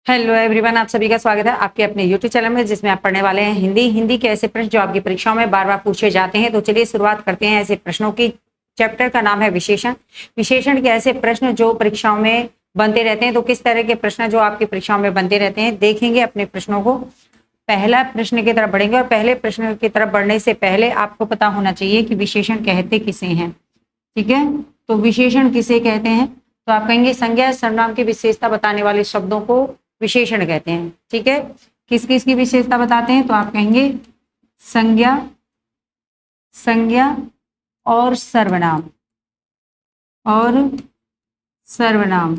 Hello everyone, आप सभी का स्वागत है आपके अपने यूट्यूब चैनल में, जिसमें आप पढ़ने वाले हैं हिंदी के ऐसे प्रश्न जो आपकी परीक्षाओं में बार बार पूछे जाते हैं। तो चलिए शुरुआत करते हैं ऐसे प्रश्नों की। चैप्टर का नाम है विशेषण। विशेषण के ऐसे प्रश्न जो परीक्षाओं में बनते रहते हैं। तो किस तरह के प्रश्न जो आपकी परीक्षाओं में बनते रहते हैं, देखेंगे अपने प्रश्नों को। पहला प्रश्न की तरफ बढ़ेंगे, और पहले प्रश्न की तरफ बढ़ने से पहले आपको पता होना चाहिए कि विशेषण कहते किसे हैं। ठीक है, तो विशेषण किसे कहते हैं? तो आप कहेंगे संज्ञा सर्वनाम की विशेषता बताने वाले शब्दों को विशेषण कहते हैं। ठीक है, किस किस की विशेषता बताते हैं? तो आप कहेंगे संज्ञा, संज्ञा और सर्वनाम, और सर्वनाम।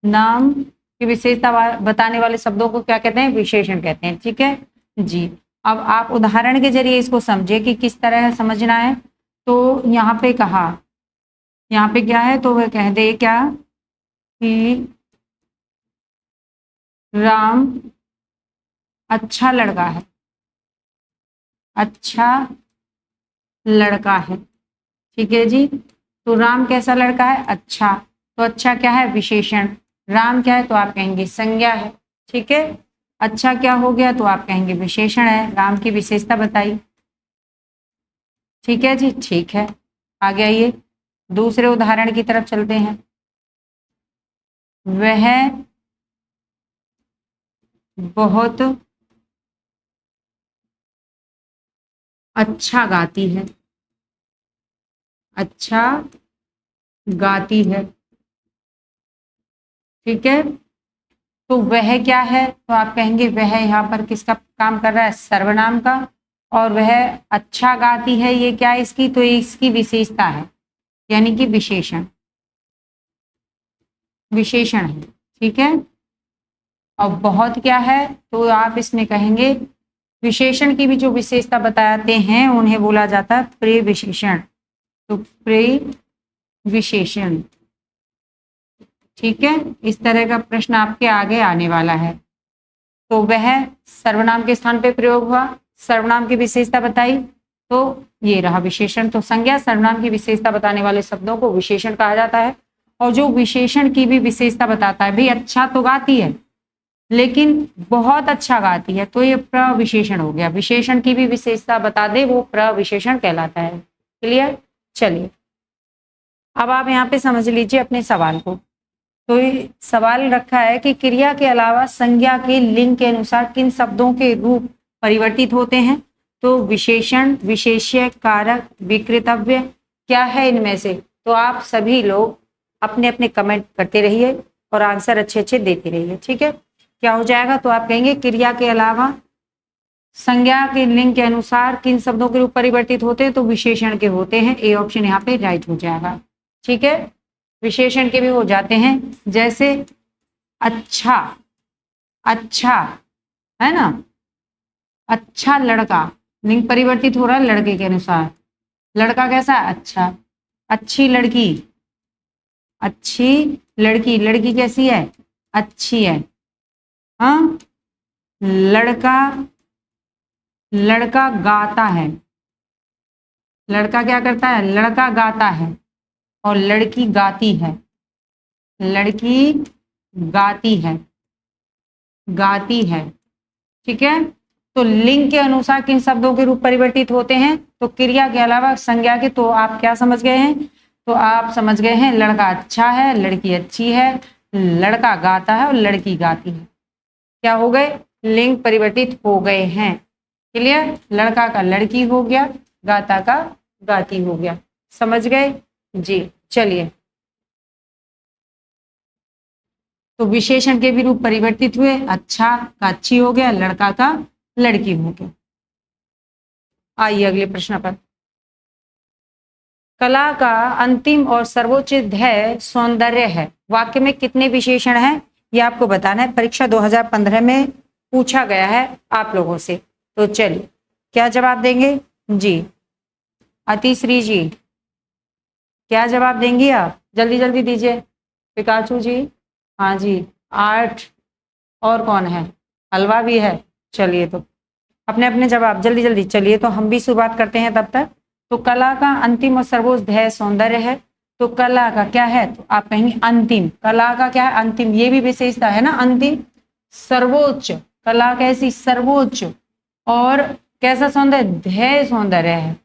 नाम की विशेषता बताने वाले शब्दों को क्या कहते हैं? विशेषण कहते हैं। ठीक है जी। अब आप उदाहरण के जरिए इसको समझे कि किस तरह समझना है। तो यहाँ पे कहा, यहाँ पे क्या है? तो वह कह दे क्या कि राम अच्छा लड़का है, अच्छा लड़का है। ठीक है जी। तो राम कैसा लड़का है? अच्छा। तो अच्छा क्या है? विशेषण। राम क्या है? तो आप कहेंगे संज्ञा है। ठीक है, अच्छा क्या हो गया? तो आप कहेंगे विशेषण है। राम की विशेषता बताई। ठीक है जी, ठीक है। आगे आइए, दूसरे उदाहरण की तरफ चलते हैं। वह बहुत अच्छा गाती है, अच्छा गाती है। ठीक है, तो वह क्या है? तो आप कहेंगे वह यहाँ पर किसका काम कर रहा है? सर्वनाम का। और वह अच्छा गाती है, ये क्या है इसकी? तो इसकी विशेषता है, यानी कि विशेषण, विशेषण है। ठीक है, और बहुत क्या है? तो आप इसमें कहेंगे विशेषण की भी जो विशेषता बताते हैं उन्हें बोला जाता है प्रे विशेषण। तो प्रे विशेषण। ठीक है, इस तरह का प्रश्न आपके आगे आने वाला है। तो वह सर्वनाम के स्थान पे प्रयोग हुआ, सर्वनाम की विशेषता बताई, तो ये रहा विशेषण। तो संज्ञा सर्वनाम की विशेषता बताने वाले शब्दों को विशेषण कहा जाता है। और जो विशेषण की भी विशेषता बताता है, भाई अच्छा तो गाती है लेकिन बहुत अच्छा गाती है, तो ये प्रविशेषण हो गया। विशेषण की भी विशेषता बता दे, वो प्रविशेषण कहलाता है। क्लियर? चलिए, अब आप यहाँ पे समझ लीजिए अपने सवाल को। तो ये सवाल रखा है कि क्रिया के अलावा संज्ञा के लिंग के अनुसार किन शब्दों के रूप परिवर्तित होते हैं? तो विशेषण, विशेष्य, कारक, विकृतव्य, क्या है इनमें से? तो आप सभी लोग अपने अपने कमेंट करते रहिए और आंसर अच्छे अच्छे देते रहिए। ठीक है, क्या हो जाएगा? तो आप कहेंगे क्रिया के अलावा संज्ञा के लिंग के अनुसार किन शब्दों के रूप परिवर्तित होते हैं? तो विशेषण के होते हैं। ए ऑप्शन यहाँ पे राइट हो जाएगा। ठीक है, विशेषण के भी हो जाते हैं, जैसे अच्छा, अच्छा है ना, अच्छा लड़का, लिंग परिवर्तित हो रहा है लड़के के अनुसार। लड़का कैसा है? अच्छा। अच्छी लड़की, अच्छी लड़की, लड़की कैसी है? अच्छी है। हाँ, लड़का, लड़का गाता है, लड़का क्या करता है? लड़का गाता है। और लड़की गाती है, लड़की गाती है, गाती है। ठीक है, तो लिंग के अनुसार किन शब्दों के रूप परिवर्तित होते हैं? तो क्रिया के अलावा संज्ञा के। तो आप क्या समझ गए हैं? तो आप समझ गए हैं लड़का अच्छा है, लड़की अच्छी है, लड़का गाता है और लड़की गाती है। क्या हो गए? लिंग परिवर्तित हो गए हैं। क्लियर? लड़का का लड़की हो गया, गाता का गाती हो गया। समझ गए जी? चलिए, तो विशेषण के भी रूप परिवर्तित हुए। अच्छा का अच्छी हो गया, लड़का का लड़की हो गया। आइए अगले प्रश्न पर। कला का अंतिम और सर्वोच्च ध्येय सौंदर्य है। वाक्य में कितने विशेषण हैं ये आपको बताना है। परीक्षा 2015 में पूछा गया है आप लोगों से। तो चलिए, क्या जवाब देंगे जी? अतिश्री जी, क्या जवाब देंगी आप? जल्दी जल्दी दीजिए। पिकाचू जी, हाँ जी। 8, और कौन है? हलवा भी है। चलिए, तो अपने अपने जवाब जल्दी जल्दी। चलिए, तो हम भी शुरुआत करते हैं तब तक। तो कला का अंतिम और सर्वोच्च ध्येय सौंदर्य है। तो कला का क्या है, तो आप कहेंगे अंतिम। कला का क्या है, अंतिम। ये भी विशेषता है ना, अंतिम, सर्वोच्च। कला कैसी, सर्वोच्च। और कैसा सौंदर्य, ध्येय सौंदर्य है।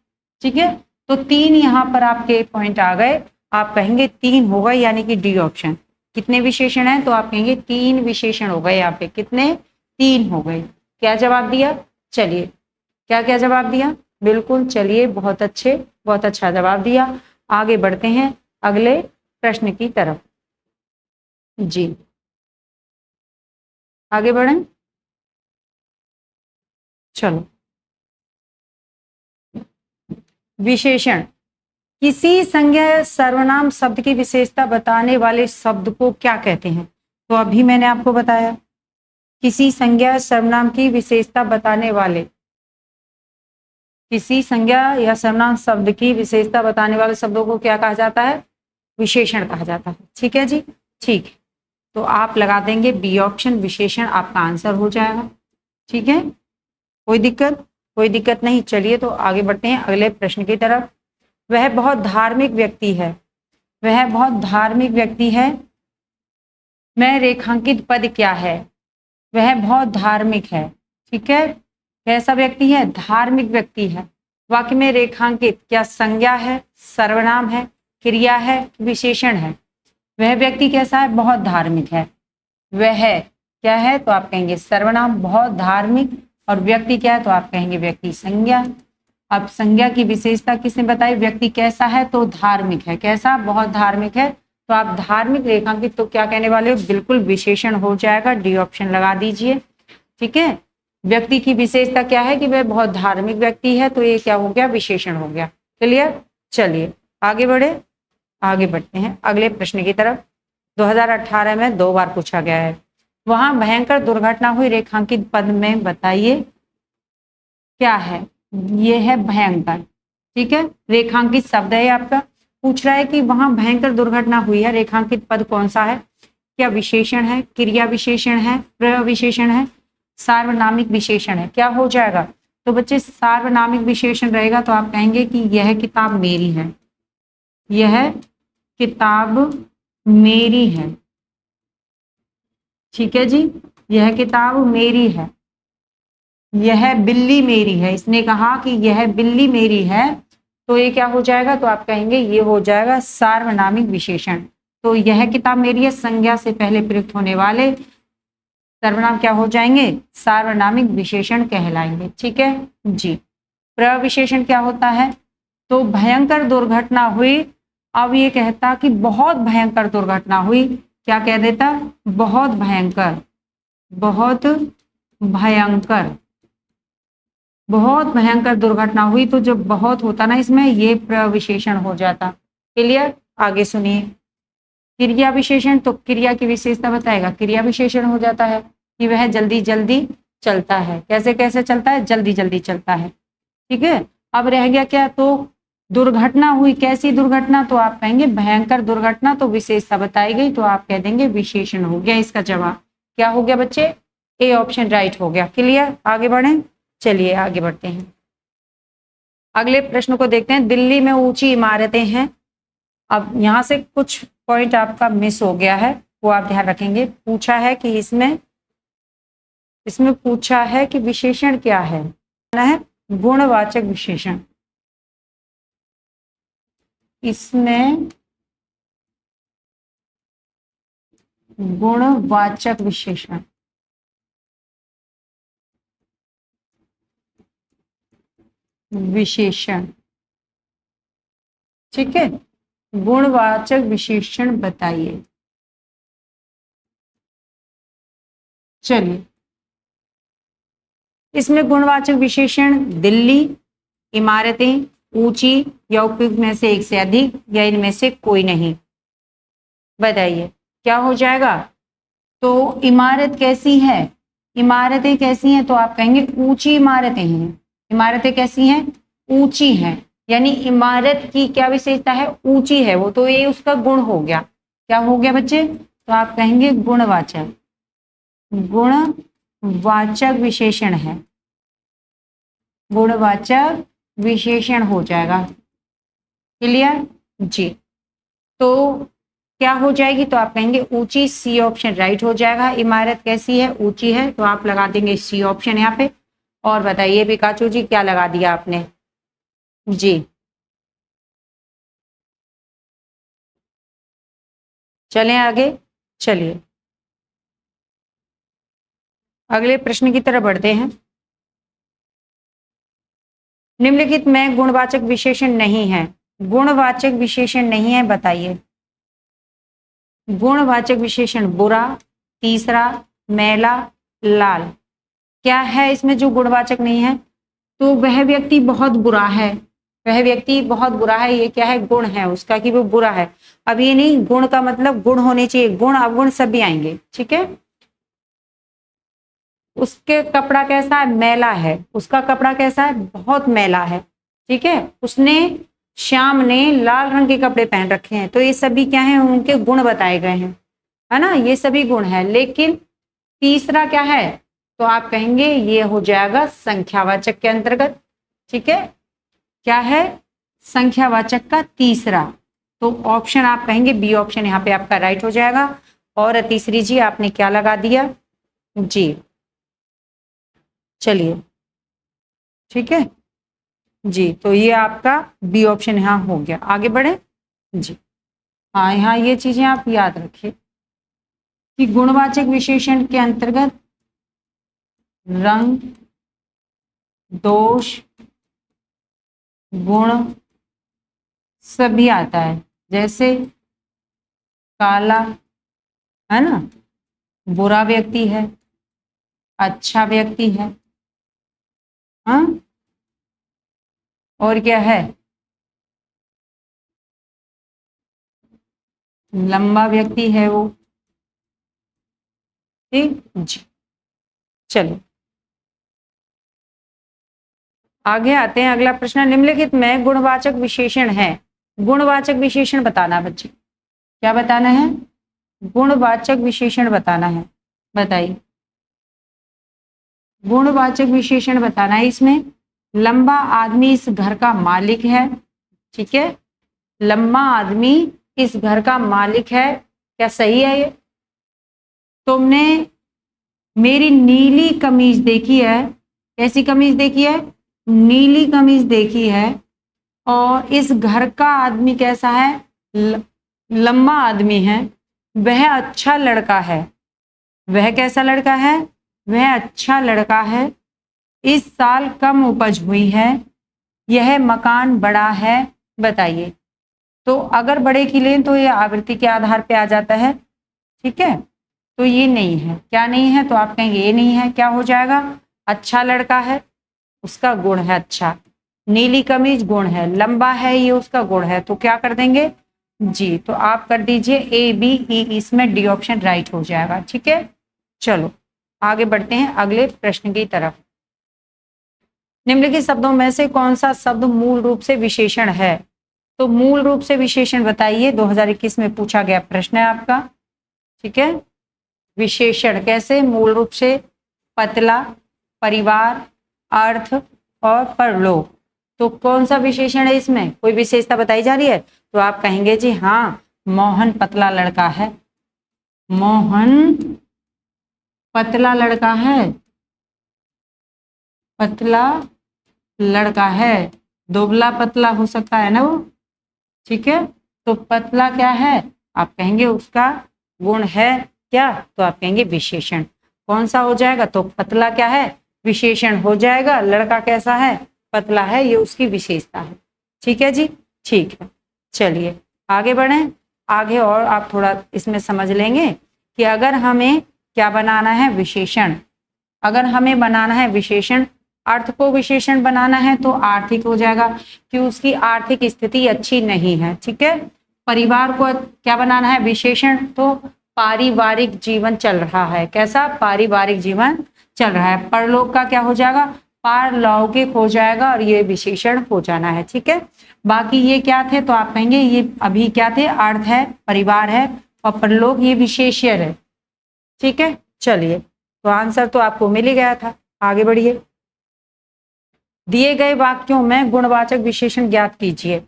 ठीक है, तो 3 यहाँ पर आपके पॉइंट आ गए। आप कहेंगे 3 होगा, यानी कि डी ऑप्शन। कितने विशेषण हैं, तो आप कहेंगे 3 विशेषण हो गए। यहाँ पे कितने, 3 हो गए। क्या जवाब दिया, चलिए क्या क्या जवाब दिया, बिल्कुल, चलिए बहुत अच्छे, बहुत अच्छा जवाब दिया। आगे बढ़ते हैं अगले प्रश्न की तरफ। जी आगे बढ़ें, चलो। विशेषण, किसी संज्ञा सर्वनाम शब्द की विशेषता बताने वाले शब्द को क्या कहते हैं। तो अभी मैंने आपको बताया, किसी संज्ञा सर्वनाम की विशेषता बताने वाले, किसी संज्ञा या सर्वनाम शब्द की विशेषता बताने वाले शब्दों को क्या कहा जाता है, विशेषण कहा जाता है। ठीक है जी, ठीक है, तो आप लगा देंगे बी ऑप्शन, विशेषण आपका आंसर हो जाएगा। ठीक है, कोई दिक्कत, कोई दिक्कत नहीं। चलिए तो आगे बढ़ते हैं अगले प्रश्न की तरफ। वह बहुत धार्मिक व्यक्ति है, वह बहुत धार्मिक व्यक्ति है, मैं रेखांकित पद क्या है, वह बहुत धार्मिक है। ठीक है, कैसा व्यक्ति है, धार्मिक व्यक्ति है। वाक्य में रेखांकित क्या संज्ञा है, सर्वनाम है, क्रिया है, विशेषण है। वह व्यक्ति कैसा है, बहुत धार्मिक है। वह क्या है, तो आप कहेंगे सर्वनाम, बहुत धार्मिक। और व्यक्ति क्या है, तो आप कहेंगे व्यक्ति संज्ञा। अब संज्ञा की विशेषता किसने बताई, व्यक्ति कैसा है, तो धार्मिक है। कैसा, बहुत धार्मिक है। तो आप धार्मिक रेखांकित तो क्या कहने वाले हो, बिल्कुल विशेषण हो जाएगा, डी ऑप्शन लगा दीजिए। ठीक है, व्यक्ति की विशेषता क्या है कि वह बहुत धार्मिक व्यक्ति है, तो ये क्या हो गया, विशेषण हो गया। क्लियर, चलिए आगे बढ़े, आगे बढ़ते हैं अगले प्रश्न की तरफ। 2018 में 2 बार पूछा गया है। वहां भयंकर दुर्घटना हुई, रेखांकित पद में बताइए क्या है। ये है भयंकर। ठीक है, रेखांकित शब्द है आपका। पूछ रहा है कि वहां भयंकर दुर्घटना हुई है, रेखांकित पद कौन सा है, क्या विशेषण है, क्रिया विशेषण है, प्रविशेषण है, सार्वनामिक विशेषण है। क्या हो जाएगा, तो बच्चे सार्वनामिक विशेषण रहेगा। तो आप कहेंगे कि यह किताब मेरी है, यह किताब मेरी है। ठीक है जी, यह किताब मेरी है। यह बिल्ली मेरी है, इसने कहा कि यह बिल्ली मेरी है, तो ये क्या हो जाएगा, तो आप कहेंगे ये हो जाएगा सार्वनामिक विशेषण। तो यह किताब मेरी है, संज्ञा से पहले प्रयुक्त होने वाले सर्वनाम क्या हो जाएंगे, सार्वनामिक विशेषण कहलाएंगे। ठीक है जी। प्रविशेषण क्या होता है, तो भयंकर दुर्घटना हुई। अब ये कहता कि बहुत भयंकर दुर्घटना हुई, क्या कह देता, बहुत भयंकर, बहुत भयंकर, बहुत भयंकर दुर्घटना हुई। तो जब बहुत होता ना इसमें, ये प्रविशेषण हो जाता। क्लियर, आगे सुनिए। क्रिया विशेषण, तो क्रिया की विशेषता बताएगा, क्रिया विशेषण हो जाता है कि वह जल्दी जल्दी चलता है। कैसे कैसे चलता है, जल्दी जल्दी चलता है। ठीक है, अब रह गया क्या, तो दुर्घटना हुई, कैसी दुर्घटना, तो आप कहेंगे भयंकर दुर्घटना, तो विशेषता बताई गई, तो आप कह देंगे विशेषण हो गया। इसका जवाब क्या हो गया बच्चे, ए ऑप्शन राइट हो गया। क्लियर, आगे बढ़ें, चलिए आगे बढ़ते हैं अगले प्रश्न को देखते हैं। दिल्ली में ऊंची इमारतें हैं। अब यहाँ से कुछ पॉइंट आपका मिस हो गया है, वो आप ध्यान रखेंगे। पूछा है कि इसमें पूछा है कि विशेषण क्या है, गुणवाचक विशेषण। इसमें गुणवाचक विशेषण, विशेषण। ठीक है, गुणवाचक विशेषण बताइए। चलिए, इसमें गुणवाचक विशेषण दिल्ली, इमारतें, ऊंची या उपयुक्त में से एक से अधिक या इनमें से कोई नहीं। बताइए क्या हो जाएगा, तो इमारत कैसी है, इमारतें कैसी हैं, तो आप कहेंगे ऊंची इमारतें हैं। इमारतें कैसी हैं, ऊंची हैं, यानी इमारत की क्या विशेषता है, ऊंची है वो, तो ये उसका गुण हो गया। क्या हो गया बच्चे, तो आप कहेंगे गुणवाचक, गुणवाचक विशेषण है, गुणवाचक विशेषण हो जाएगा। क्लियर जी। तो क्या हो जाएगी, तो आप कहेंगे ऊंची, सी ऑप्शन राइट हो जाएगा। इमारत कैसी है, ऊंची है, तो आप लगा देंगे सी ऑप्शन यहाँ पे। और बताइए पिकाचू जी क्या लगा दिया आपने जी। चलें आगे, चलिए अगले प्रश्न की तरफ बढ़ते हैं। निम्नलिखित में गुणवाचक विशेषण नहीं है, गुणवाचक विशेषण नहीं है बताइए। गुणवाचक विशेषण बुरा, तीसरा मैला, लाल। क्या है इसमें जो गुणवाचक नहीं है, तो वह व्यक्ति बहुत बुरा है, वह व्यक्ति बहुत बुरा है, ये क्या है, गुण है उसका कि वो बुरा है। अब ये नहीं, गुण का मतलब गुण होने चाहिए, गुण अवगुण सभी आएंगे, ठीक है। उसके कपड़ा कैसा है, मैला है, उसका कपड़ा कैसा है, बहुत मैला है, ठीक है। उसने, श्याम ने लाल रंग के कपड़े पहन रखे हैं, तो ये सभी क्या है, उनके गुण बताए गए हैं, है ना, ये सभी गुण है। लेकिन तीसरा क्या है, तो आप कहेंगे ये हो जाएगा संख्यावाचक के अंतर्गत, ठीक है। क्या है, संख्यावाचक का तीसरा, तो ऑप्शन आप कहेंगे बी ऑप्शन यहाँ पे आपका राइट हो जाएगा। और तीसरी जी आपने क्या लगा दिया जी, चलिए ठीक है जी, तो ये आपका बी ऑप्शन यहाँ हो गया। आगे बढ़े जी। हाँ, यहाँ ये चीजें आप याद रखिए कि गुणवाचक विशेषण के अंतर्गत रंग, दोष, गुण सभी आता है। जैसे काला है ना, बुरा व्यक्ति है, अच्छा व्यक्ति है, हाँ, और क्या है, लंबा व्यक्ति है वो, ठीक जी। चलो आगे आते हैं, अगला प्रश्न, निम्नलिखित में गुणवाचक विशेषण है, गुणवाचक विशेषण बताना बच्चे, क्या बताना है, गुणवाचक विशेषण बताना है, बताइए। गुणवाचक विशेषण बताना है, इसमें लंबा आदमी इस घर का मालिक है, ठीक है, लंबा आदमी इस घर का मालिक है, क्या सही है ये। तुमने मेरी नीली कमीज देखी है, कैसी कमीज देखी है, नीली कमीज देखी है, और इस घर का आदमी कैसा है, लंबा आदमी है, वह अच्छा लड़का है, वह कैसा लड़का है, वह अच्छा लड़का है, इस साल कम उपज हुई है, यह मकान बड़ा है, बताइए। तो अगर बड़े की लें तो ये आवृत्ति के आधार पे आ जाता है, ठीक है, तो ये नहीं है, क्या नहीं है, तो आप कहेंगे ये नहीं है, क्या हो जाएगा, अच्छा लड़का है, उसका गुण है अच्छा, नीली कमीज गुण है, लंबा है ये उसका गुण है, तो क्या कर देंगे जी, तो आप कर दीजिए ए बी ई, इसमें डी ऑप्शन राइट हो जाएगा, ठीक है। चलो आगे बढ़ते हैं अगले प्रश्न की तरफ। निम्नलिखित शब्दों में से कौन सा शब्द मूल रूप से विशेषण है, तो मूल रूप से विशेषण बताइए, 2021 में पूछा गया प्रश्न है आपका, ठीक है। विशेषण कैसे, मूल रूप से, पतला, परिवार, अर्थ और परलोक, तो कौन सा विशेषण है, इसमें कोई विशेषता बताई जा रही है, तो आप कहेंगे जी हाँ, मोहन पतला लड़का है, मोहन पतला लड़का है, पतला लड़का है, दुबला पतला हो सकता है ना वो, ठीक है, तो पतला क्या है, आप कहेंगे उसका गुण है क्या, तो आप कहेंगे विशेषण, कौन सा हो जाएगा, तो पतला क्या है, विशेषण हो जाएगा, लड़का कैसा है, पतला है, ये उसकी विशेषता है, ठीक है जी, ठीक है। चलिए आगे बढ़ें, आगे और आप थोड़ा इसमें समझ लेंगे कि अगर हमें क्या बनाना है, विशेषण, अगर हमें बनाना है विशेषण, अर्थ को विशेषण बनाना है तो आर्थिक हो जाएगा कि उसकी आर्थिक स्थिति अच्छी नहीं है, ठीक है। परिवार को क्या बनाना है, विशेषण, तो पारिवारिक जीवन चल रहा है, कैसा, पारिवारिक जीवन चल रहा है। परलोक का क्या हो जाएगा, पारलौकिक हो जाएगा, और ये विशेषण हो जाना है, ठीक है। बाकी ये क्या थे, तो आप कहेंगे ये अभी क्या थे, अर्थ है, परिवार है, और परलोक ये विशेष्य है, ठीक है। चलिए तो आंसर तो आपको मिल ही गया था, आगे बढ़िए। दिए गए वाक्यों में गुणवाचक विशेषण ज्ञात कीजिए,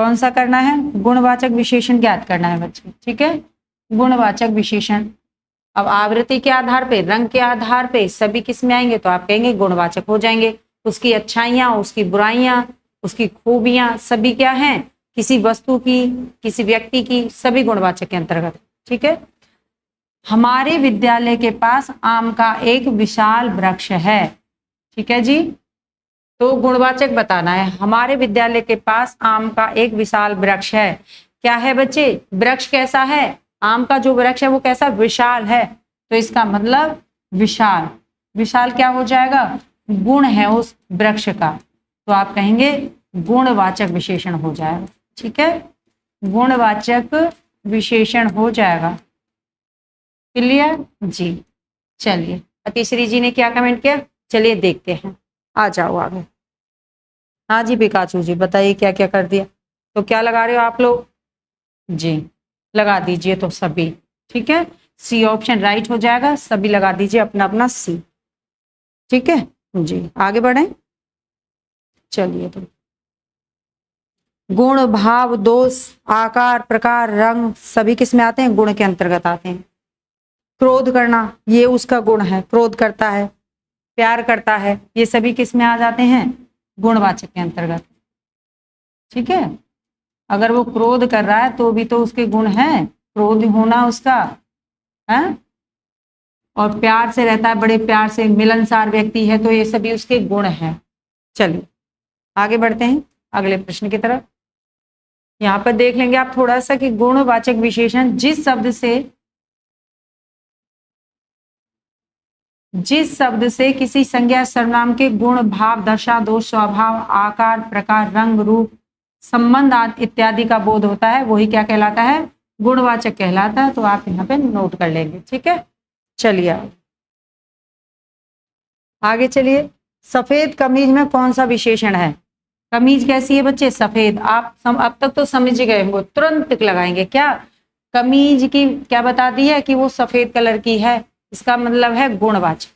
कौन सा करना है? गुणवाचक विशेषण ज्ञात करना है बच्चे, ठीक है। गुणवाचक विशेषण। अब आवृत्ति के आधार पे, रंग के आधार पे सभी किस में आएंगे? तो आप कहेंगे गुणवाचक हो जाएंगे। उसकी अच्छाइयाँ, उसकी बुराइयां, उसकी खूबियां सभी क्या हैं? किसी वस्तु की, किसी व्यक्ति की, सभी गुणवाचक के अंतर्गत, ठीक है। हमारे विद्यालय के पास आम का एक विशाल वृक्ष है, ठीक है जी। तो गुणवाचक बताना है। हमारे विद्यालय के पास आम का एक विशाल वृक्ष है। क्या है बच्चे? वृक्ष कैसा है? आम का जो वृक्ष है वो कैसा? विशाल है। तो इसका मतलब विशाल, विशाल क्या हो जाएगा? गुण है उस वृक्ष का। तो आप कहेंगे गुणवाचक विशेषण हो जाएगा, ठीक है। गुणवाचक विशेषण हो जाएगा। क्लियर जी। चलिए, अतिश्री जी ने क्या कमेंट किया? चलिए देखते हैं, आ जाओ आगे। हाँ जी पिकाचू जी, बताइए क्या क्या कर दिया। तो क्या लगा रहे हो आप लोग जी? लगा दीजिए तो सभी, ठीक है। सी ऑप्शन राइट हो जाएगा, सभी लगा दीजिए अपना अपना सी, ठीक है जी। आगे बढ़े, चलिए। तो गुण, भाव, दोष, आकार, प्रकार, रंग सभी किस में आते हैं? गुण के अंतर्गत आते हैं। क्रोध करना, ये उसका गुण है, क्रोध करता है। प्यार करता है, ये सभी किस में आ जाते हैं? गुणवाचक के अंतर्गत, ठीक है। अगर वो क्रोध कर रहा है तो भी तो उसके गुण हैं, क्रोध होना उसका है। और प्यार से रहता है, बड़े प्यार से, मिलनसार व्यक्ति है, तो ये सभी उसके गुण हैं। चलिए आगे बढ़ते हैं अगले प्रश्न की तरफ। यहाँ पर देख लेंगे आप थोड़ा सा कि गुणवाचक विशेषण जिस शब्द से किसी संज्ञा सर्वनाम के गुण, भाव, दशा, दोष, स्वभाव, आकार, प्रकार, रंग, रूप, संबंध आदि इत्यादि का बोध होता है, वही क्या कहलाता है? गुणवाचक कहलाता है। तो आप यहाँ पे नोट कर लेंगे, ठीक है। चलिए आगे चलिए। सफेद कमीज में कौन सा विशेषण है? कमीज कैसी है बच्चे? सफेद। आप अब तक तो समझ गए होंगे, तुरंत टिक लगाएंगे। क्या कमीज की क्या बता दी है? कि वो सफेद कलर की है, इसका मतलब है गुणवाचक,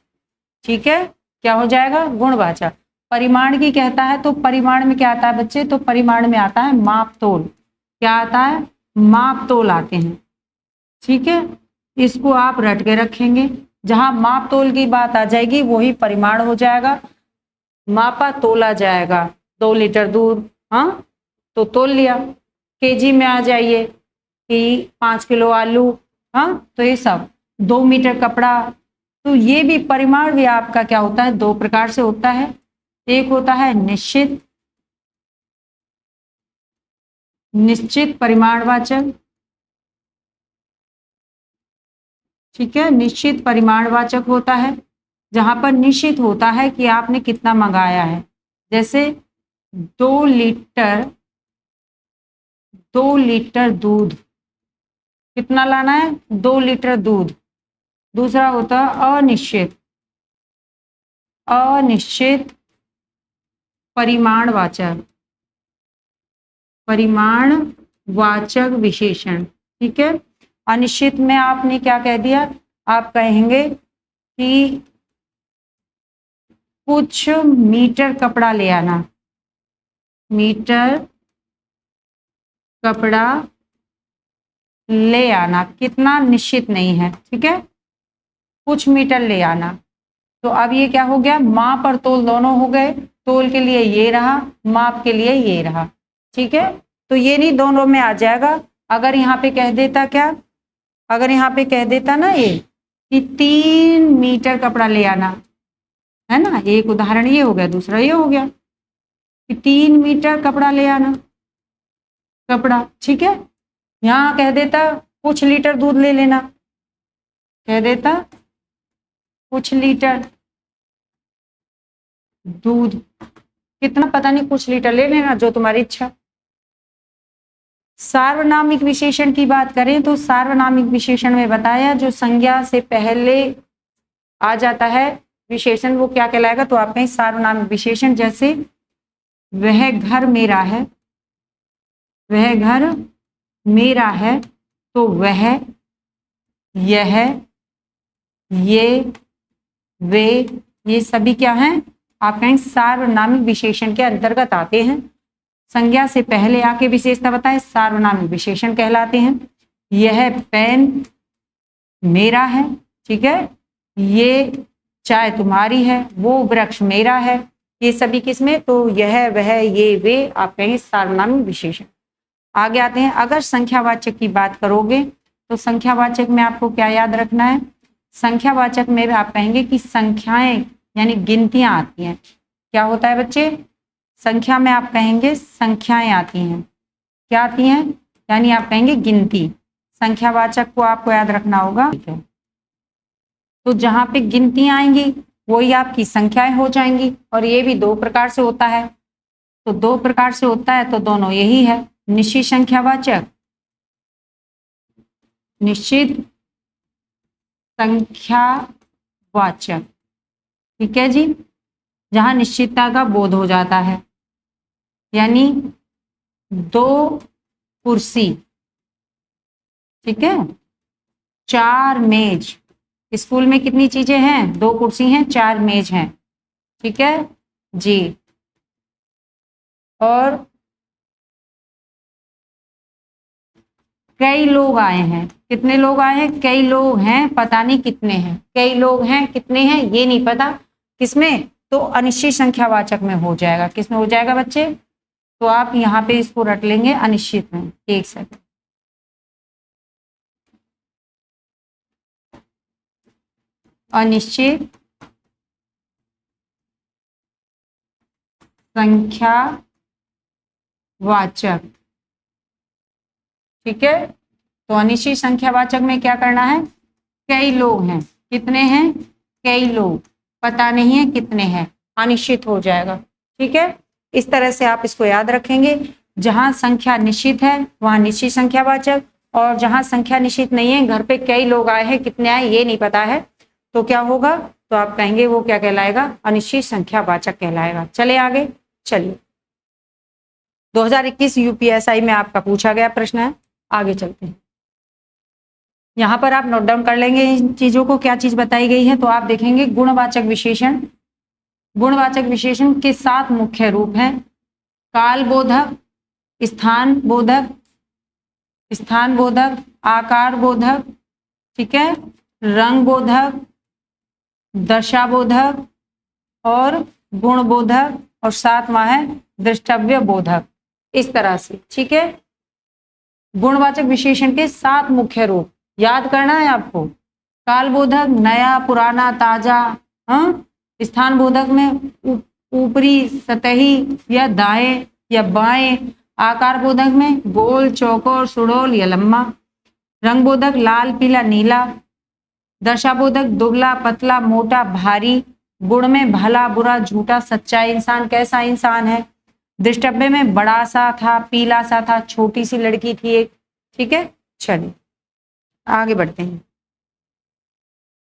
ठीक है। क्या हो जाएगा? गुणवाचक। परिमाण की कहता है तो परिमाण में क्या आता है बच्चे? तो परिमाण में आता है माप तोल। क्या आता है? माप तोल आते हैं, ठीक है। इसको आप रट के रखेंगे, जहां माप तोल की बात आ जाएगी वही परिमाण हो जाएगा। मापा तोला जाएगा, 2 लीटर दूध, हाँ तो तोल लिया। केजी में आ जाइए कि 5 किलो आलू, हाँ तो ये सब। 2 मीटर कपड़ा, तो ये भी परिमाण भी आपका क्या होता है? 2 प्रकार से होता है। एक होता है निश्चित परिमाणवाचक, ठीक है। निश्चित परिमाणवाचक होता है जहां पर निश्चित होता है कि आपने कितना मंगाया है। जैसे 2 लीटर दूध, कितना लाना है? 2 लीटर दूध। दूसरा होता है अनिश्चित परिमाणवाचक विशेषण, ठीक है। अनिश्चित में आपने क्या कह दिया? आप कहेंगे कि कुछ मीटर कपड़ा ले आना, मीटर कपड़ा ले आना, कितना निश्चित नहीं है, ठीक है। कुछ मीटर ले आना। तो अब ये क्या हो गया? माप और तोल दोनों हो गए। तोल के लिए ये रहा, माप के लिए ये रहा, ठीक है। तो ये नहीं, दोनों में आ जाएगा। अगर यहाँ पे कह देता क्या? अगर यहाँ पे कह देता ना ये कि 3 मीटर कपड़ा ले आना, है ना, एक उदाहरण ये हो गया, दूसरा ये हो गया कि 3 मीटर कपड़ा ले आना, कपड़ा, ठीक है। यहाँ कह देता कुछ लीटर दूध ले लेना, कह देता कुछ लीटर दूध, कितना पता नहीं, कुछ लीटर ले लेना, जो तुम्हारी इच्छा। सार्वनामिक विशेषण की बात करें तो सार्वनामिक विशेषण में बताया जो संज्ञा से पहले आ जाता है विशेषण, वो क्या कहलाएगा? तो आप कहें सार्वनामिक विशेषण। जैसे वह घर मेरा है, वह घर मेरा है, तो वह, यह, ये, वे, ये सभी क्या हैं? आप कहें सार्वनामिक विशेषण के अंतर्गत आते हैं। संज्ञा से पहले आके विशेषता बताए, सार्वनामिक विशेषण कहलाते हैं। यह पेन मेरा है, ठीक है, ये चाय तुम्हारी है, वो वृक्ष मेरा है, ये सभी किसमें, तो यह वह ये वे आप कहेंगे सार्वनामिक विशेषण। आगे आते हैं, अगर संख्यावाचक की बात करोगे तो संख्यावाचक में आपको क्या याद रखना है, संख्यावाचक में आप कहेंगे कि संख्याएं यानी गिनतियां आती हैं। क्या होता है बच्चे, संख्या में आप कहेंगे संख्याएं आती हैं, क्या आती हैं, यानी आप कहेंगे गिनती। संख्यावाचक को आपको याद रखना होगा, ठीक है। तो जहां पे गिनतियां आएंगी वही आपकी संख्याएं हो जाएंगी, और ये भी दो प्रकार से होता है। तो दो प्रकार से होता है तो दोनों यही है, निश्चित संख्यावाचक, निश्चित संख्यावाचक, ठीक है जी, जहां निश्चितता का बोध हो जाता है। यानी दो कुर्सी, ठीक है, चार मेज, स्कूल में कितनी चीजें हैं, दो कुर्सी हैं, चार मेज हैं, ठीक है जी। और कई लोग आए हैं, कितने लोग आए हैं, कई लोग हैं, पता नहीं कितने हैं, कई लोग हैं कितने हैं ये नहीं पता, किसमें, तो अनिश्चित संख्यावाचक में हो जाएगा, किसमें हो जाएगा बच्चे, तो आप यहाँ पे इसको रट लेंगे अनिश्चित में। एक सेकंड, अनिश्चित संख्यावाचक, ठीक है। तो अनिश्चित संख्यावाचक में क्या करना है, कई लोग हैं, कितने हैं, कई लोग, पता नहीं है कितने हैं, अनिश्चित हो जाएगा, ठीक है। इस तरह से आप इसको याद रखेंगे, जहां संख्या निश्चित है वहां निश्चित संख्यावाचक, और जहां संख्या निश्चित नहीं है, घर पे कई लोग आए हैं, कितने आए ये नहीं पता है, तो क्या होगा, तो आप कहेंगे वो क्या कहलाएगा, अनिश्चित संख्यावाचक कहलाएगा। चले आगे, चलिए 2021 यूपीएसआई में आपका पूछा गया प्रश्न है, आगे चलते हैं। यहां पर आप नोट डाउन कर लेंगे इन चीजों को, क्या चीज बताई गई है, तो आप देखेंगे गुणवाचक विशेषण, गुणवाचक विशेषण के 7 मुख्य रूप हैं, कालबोधक, स्थान बोधक, स्थान बोधक, आकार बोधक, ठीक है, रंग बोधक, दशा बोधक और गुण बोधक, और 7वां है दृष्टव्य बोधक, इस तरह से, ठीक है। गुणवाचक विशेषण के 7 मुख्य रूप याद करना है आपको, कालबोधक नया पुराना ताजा, हाँ, स्थान बोधक में ऊपरी सतही या दाएं या बाएं, आकार बोधक में गोल चौकोर सुडौल या लंबा, रंग बोधक लाल पीला नीला, दशा बोधक दुबला पतला मोटा भारी, गुण में भला बुरा झूठा सच्चा इंसान कैसा इंसान है, दृष्टव्य में बड़ा सा था पीला सा था छोटी सी लड़की थी एक, ठीक है। चलिए आगे बढ़ते हैं,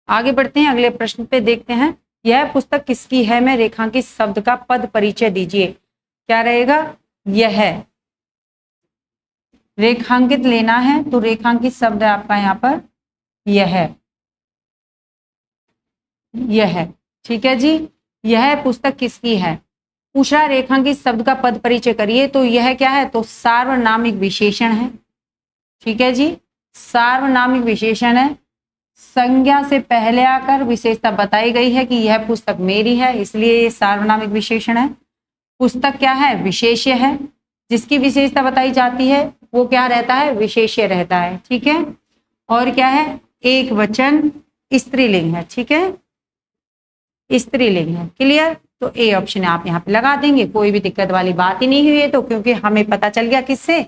आगे बढ़ते हैं, अगले प्रश्न पे देखते हैं, यह पुस्तक किसकी है में रेखांकित शब्द का पद परिचय दीजिए। क्या रहेगा, यह रेखांकित लेना है, तो रेखांकित शब्द है आपका यहाँ पर यह, ठीक है जी। यह पुस्तक किसकी है, पूछा रेखांकित शब्द का पद परिचय करिए, तो यह क्या है, तो सार्वनामिक विशेषण है, ठीक है जी, सार्वनामिक विशेषण है। संज्ञा से पहले आकर विशेषता बताई गई है कि यह पुस्तक मेरी है, इसलिए ये सार्वनामिक विशेषण है। पुस्तक क्या है, विशेष्य है, जिसकी विशेषता बताई जाती है वो क्या रहता है, विशेष्य रहता है, ठीक है। और क्या है, एक वचन स्त्रीलिंग है, ठीक है, स्त्रीलिंग है, क्लियर। तो ए ऑप्शन आप यहाँ पे लगा देंगे, कोई भी दिक्कत वाली बात ही नहीं हुई है, तो क्योंकि हमें पता चल गया किससे,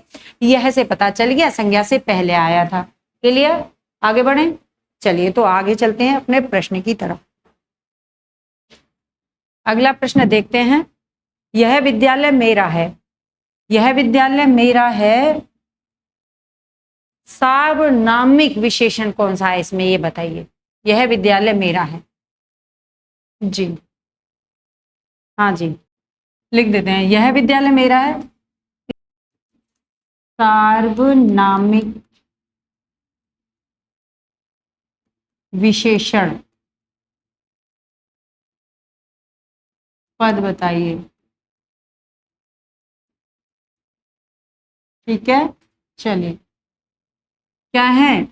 यह से पता चल गया, संज्ञा से पहले आया था, क्लियर। आगे बढ़े, चलिए तो आगे चलते हैं अपने प्रश्न की तरफ। अगला प्रश्न देखते हैं, यह विद्यालय मेरा है, यह विद्यालय मेरा है, सार्वनामिक विशेषण कौन सा है इसमें, ये बताइए। यह विद्यालय मेरा है जी, हाँ जी, लिख देते हैं, यह विद्यालय मेरा है, सार्वनामिक विशेषण पद बताइए। ठीक है, चलिए क्या है,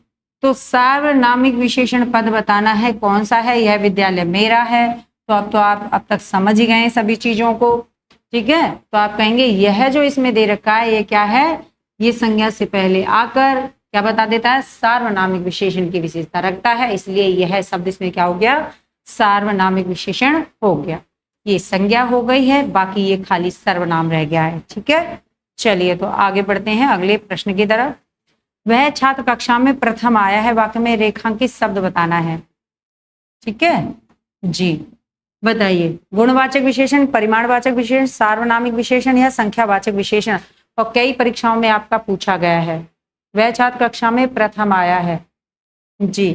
तो सार्वनामिक विशेषण पद बताना है, कौन सा है, यह विद्यालय मेरा है। तो अब आप तक समझ ही गए हैं सभी चीजों को, ठीक है। तो आप कहेंगे यह जो इसमें दे रखा है ये क्या है, ये संज्ञा से पहले आकर क्या बता देता है, सार्वनामिक विशेषण की विशेषता रखता है, इसलिए यह शब्द इसमें क्या हो गया, सार्वनामिक विशेषण हो गया। ये संज्ञा हो गई है, बाकी ये खाली सर्वनाम रह गया है, ठीक है। चलिए तो आगे बढ़ते हैं अगले प्रश्न की तरफ। वह छात्र कक्षा में प्रथम आया है, वाक्य में रेखांकित शब्द बताना है, ठीक है जी। बताइए, गुणवाचक विशेषण, परिमाणवाचक विशेषण, सार्वनामिक विशेषण या संख्यावाचक विशेषण। और कई परीक्षाओं में आपका पूछा गया है। वह छात्र कक्षा में प्रथम आया है जी,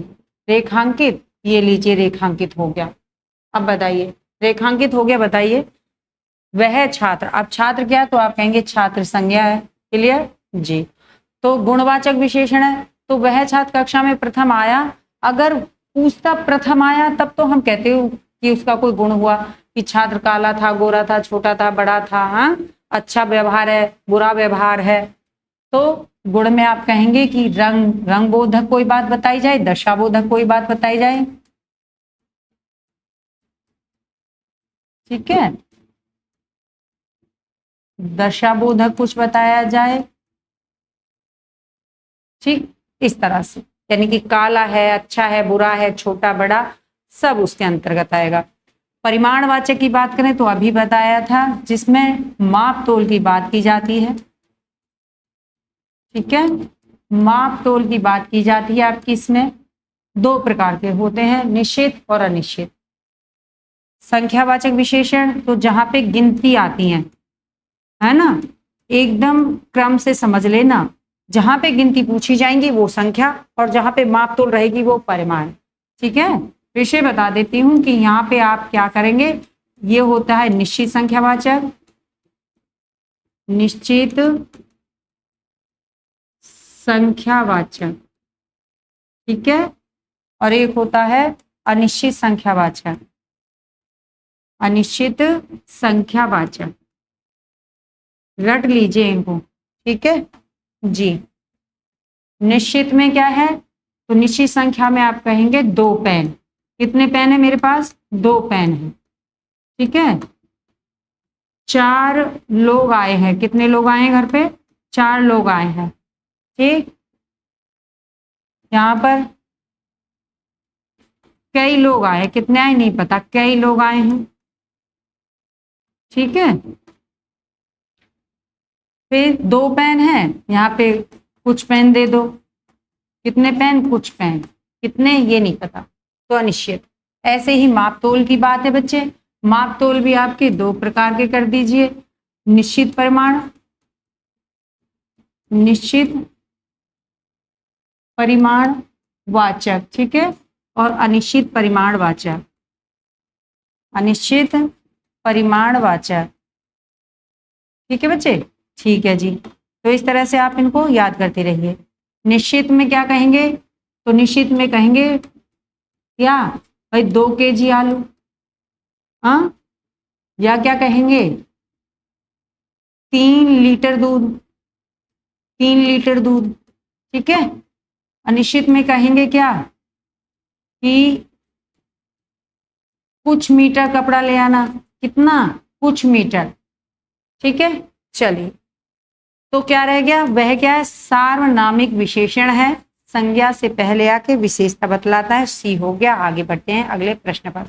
रेखांकित, ये लीजिए रेखांकित हो गया। अब बताइए, रेखांकित हो गया, बताइए वह छात्र, अब छात्र क्या, तो आप कहेंगे छात्र संज्ञा है, क्लियर जी। तो गुणवाचक विशेषण है, तो वह छात्र कक्षा में प्रथम आया, अगर पूछता प्रथम आया तब तो हम कहते हो कि उसका कोई गुण हुआ, कि छात्र काला था, गोरा था, छोटा था, बड़ा था, हाँ, अच्छा व्यवहार है, बुरा व्यवहार है। तो गुण में आप कहेंगे कि रंग बोधक कोई बात बताई जाए, दशा बोधक कोई बात बताई जाए, ठीक है, दशा बोधक कुछ बताया जाए, ठीक, इस तरह से, यानी कि काला है, अच्छा है, बुरा है, छोटा बड़ा, सब उसके अंतर्गत आएगा। परिमाणवाचक की बात करें तो अभी बताया था, जिसमें माप तोल की बात की जाती है, ठीक है, माप तोल की बात की जाती है आपकी। इसमें दो प्रकार के होते हैं, निश्चित और अनिश्चित। संख्यावाचक विशेषण तो जहां पे गिनती आती है ना, एकदम क्रम से समझ लेना, जहां पे गिनती पूछी जाएंगी वो संख्या, और जहां पे माप तोल रहेगी वो परिमाण, ठीक है। विषय बता देती हूं कि यहाँ पे आप क्या करेंगे, ये होता है निश्चित संख्यावाचक, निश्चित संख्यावाचक, ठीक है, और एक होता है अनिश्चित संख्यावाचक, अनिश्चित संख्यावाचक, रट लीजिए इनको, ठीक है जी। निश्चित में क्या है, तो निश्चित संख्या में आप कहेंगे 2 पेन, कितने पेन है मेरे पास, 2 पेन है, ठीक है। 4 लोग आए हैं, कितने लोग आए हैं घर पे, 4 लोग आए हैं, ठीक। यहाँ पर कई लोग आए, कितने आए नहीं पता, कई लोग आए हैं, ठीक है। फिर 2 पेन है, यहाँ पे कुछ पेन दे दो, कितने पेन, कुछ पेन, कितने ये नहीं पता, तो अनिश्चित। ऐसे ही माप तोल की बात है बच्चे, माप तोल भी आपके 2 प्रकार के कर दीजिए, निश्चित परिमाण, निश्चित परिमाण वाचक, ठीक है, और अनिश्चित परिमाण वाचक, अनिश्चित परिमाण वाचक, ठीक है बच्चे, ठीक है जी। तो इस तरह से आप इनको याद करते रहिए। निश्चित में क्या कहेंगे, तो निश्चित में कहेंगे क्या भाई, 2 kg आलू, हाँ, या क्या कहेंगे 3 लीटर दूध, 3 लीटर दूध, ठीक है। अनिश्चित में कहेंगे क्या कि कुछ मीटर कपड़ा ले आना, कितना, कुछ मीटर, ठीक है। चलिए, तो क्या रह गया, वह क्या है, सार्वनामिक विशेषण है, संज्ञा से पहले आके विशेषता बतलाता है, सी हो गया। आगे बढ़ते हैं अगले प्रश्न पर।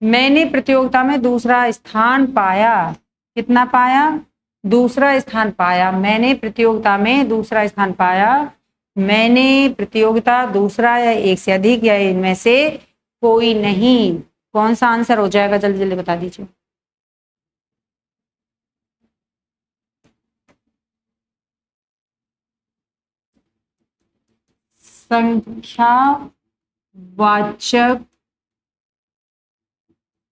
मैंने प्रतियोगिता में दूसरा स्थान पाया, कितना पाया, दूसरा स्थान पाया, मैंने प्रतियोगिता में दूसरा स्थान पाया, मैंने प्रतियोगिता दूसरा या एक से अधिक या इनमें से कोई नहीं, कौन सा आंसर हो जाएगा, जल्दी जल्दी बता दीजिए। संख्यावाचक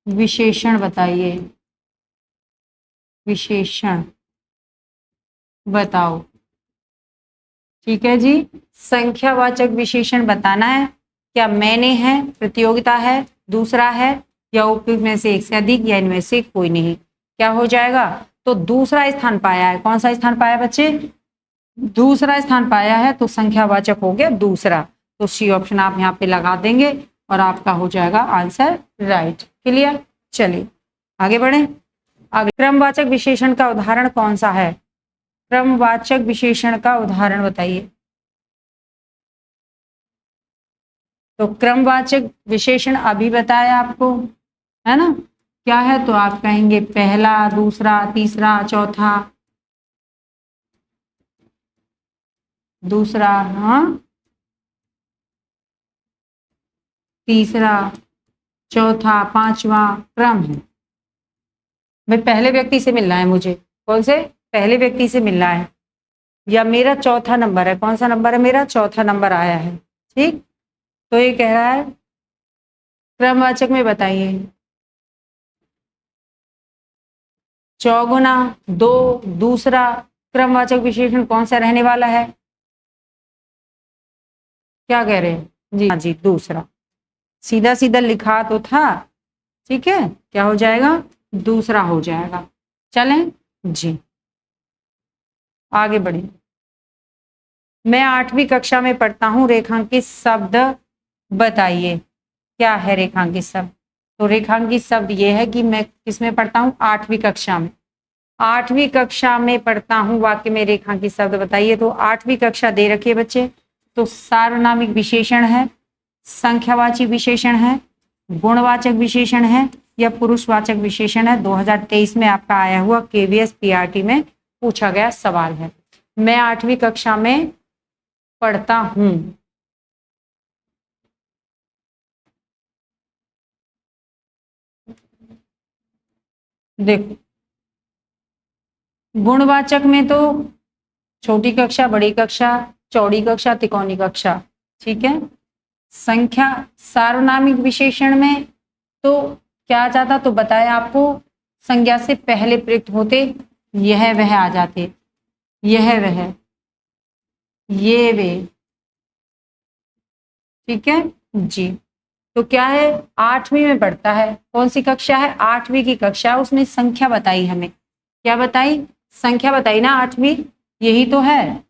विशेषण बताइए, विशेषण बताओ, ठीक है जी। संख्यावाचक विशेषण बताना है, क्या मैंने है, प्रतियोगिता है, दूसरा है, या उपयुक्त में से एक से अधिक या इनमें से कोई नहीं, क्या हो जाएगा। तो दूसरा स्थान पाया है। कौन सा स्थान पाया बच्चे? दूसरा स्थान पाया है, तो संख्यावाचक हो गया दूसरा। तो सी ऑप्शन आप यहाँ पे लगा देंगे और आपका हो जाएगा आंसर राइट। क्लियर? चलिए आगे बढ़े। आगे क्रमवाचक विशेषण का उदाहरण कौन सा है? क्रमवाचक विशेषण का उदाहरण बताइए। तो क्रमवाचक विशेषण अभी बताया आपको, है ना? क्या है? तो आप कहेंगे पहला, दूसरा, तीसरा, चौथा, दूसरा, हाँ, तीसरा, चौथा, पांचवा क्रम है। भाई पहले व्यक्ति से मिलना है मुझे। कौन से? पहले व्यक्ति से मिलना है, या मेरा चौथा नंबर है। कौन सा नंबर है मेरा? चौथा नंबर आया है। ठीक, तो ये कह रहा है क्रमवाचक में बताइए। चौगुना, दो, दूसरा क्रमवाचक विशेषण कौन सा रहने वाला है? क्या कह रहे हैं जी? हाँ जी, दूसरा। सीधा सीधा लिखा तो था, ठीक है, क्या हो जाएगा? दूसरा हो जाएगा। चलें जी आगे बढ़े। मैं 8वीं कक्षा में पढ़ता हूँ, रेखांकित शब्द बताइए। क्या है रेखांकित शब्द? तो रेखांकित शब्द ये है कि मैं किसमें पढ़ता हूँ? 8वीं कक्षा में। 8वीं कक्षा में पढ़ता हूँ, वाक्य में रेखांकित शब्द बताइए। तो 8वीं कक्षा दे रखी है बच्चे, तो सार्वनामिक विशेषण है, संख्यावाची विशेषण है, गुणवाचक विशेषण है, या पुरुषवाचक विशेषण है। 2023 में आपका आया हुआ KVS PRT में पूछा गया सवाल है। मैं 8वीं कक्षा में पढ़ता हूं। देखो गुणवाचक में तो छोटी कक्षा, बड़ी कक्षा, चौड़ी कक्षा, तिकोनी कक्षा, ठीक है। संख्या सार्वनामिक विशेषण में तो क्या आ जाता? तो बताया आपको, संज्ञा से पहले प्रयुक्त होते यह वह आ जाते, यह वह, ये वे, ठीक है जी। तो क्या है? 8वीं में पढ़ता है। कौन सी कक्षा है? 8वीं की कक्षा। उसने संख्या बताई हमें। क्या बताई? संख्या बताई ना 8वीं, यही तो है।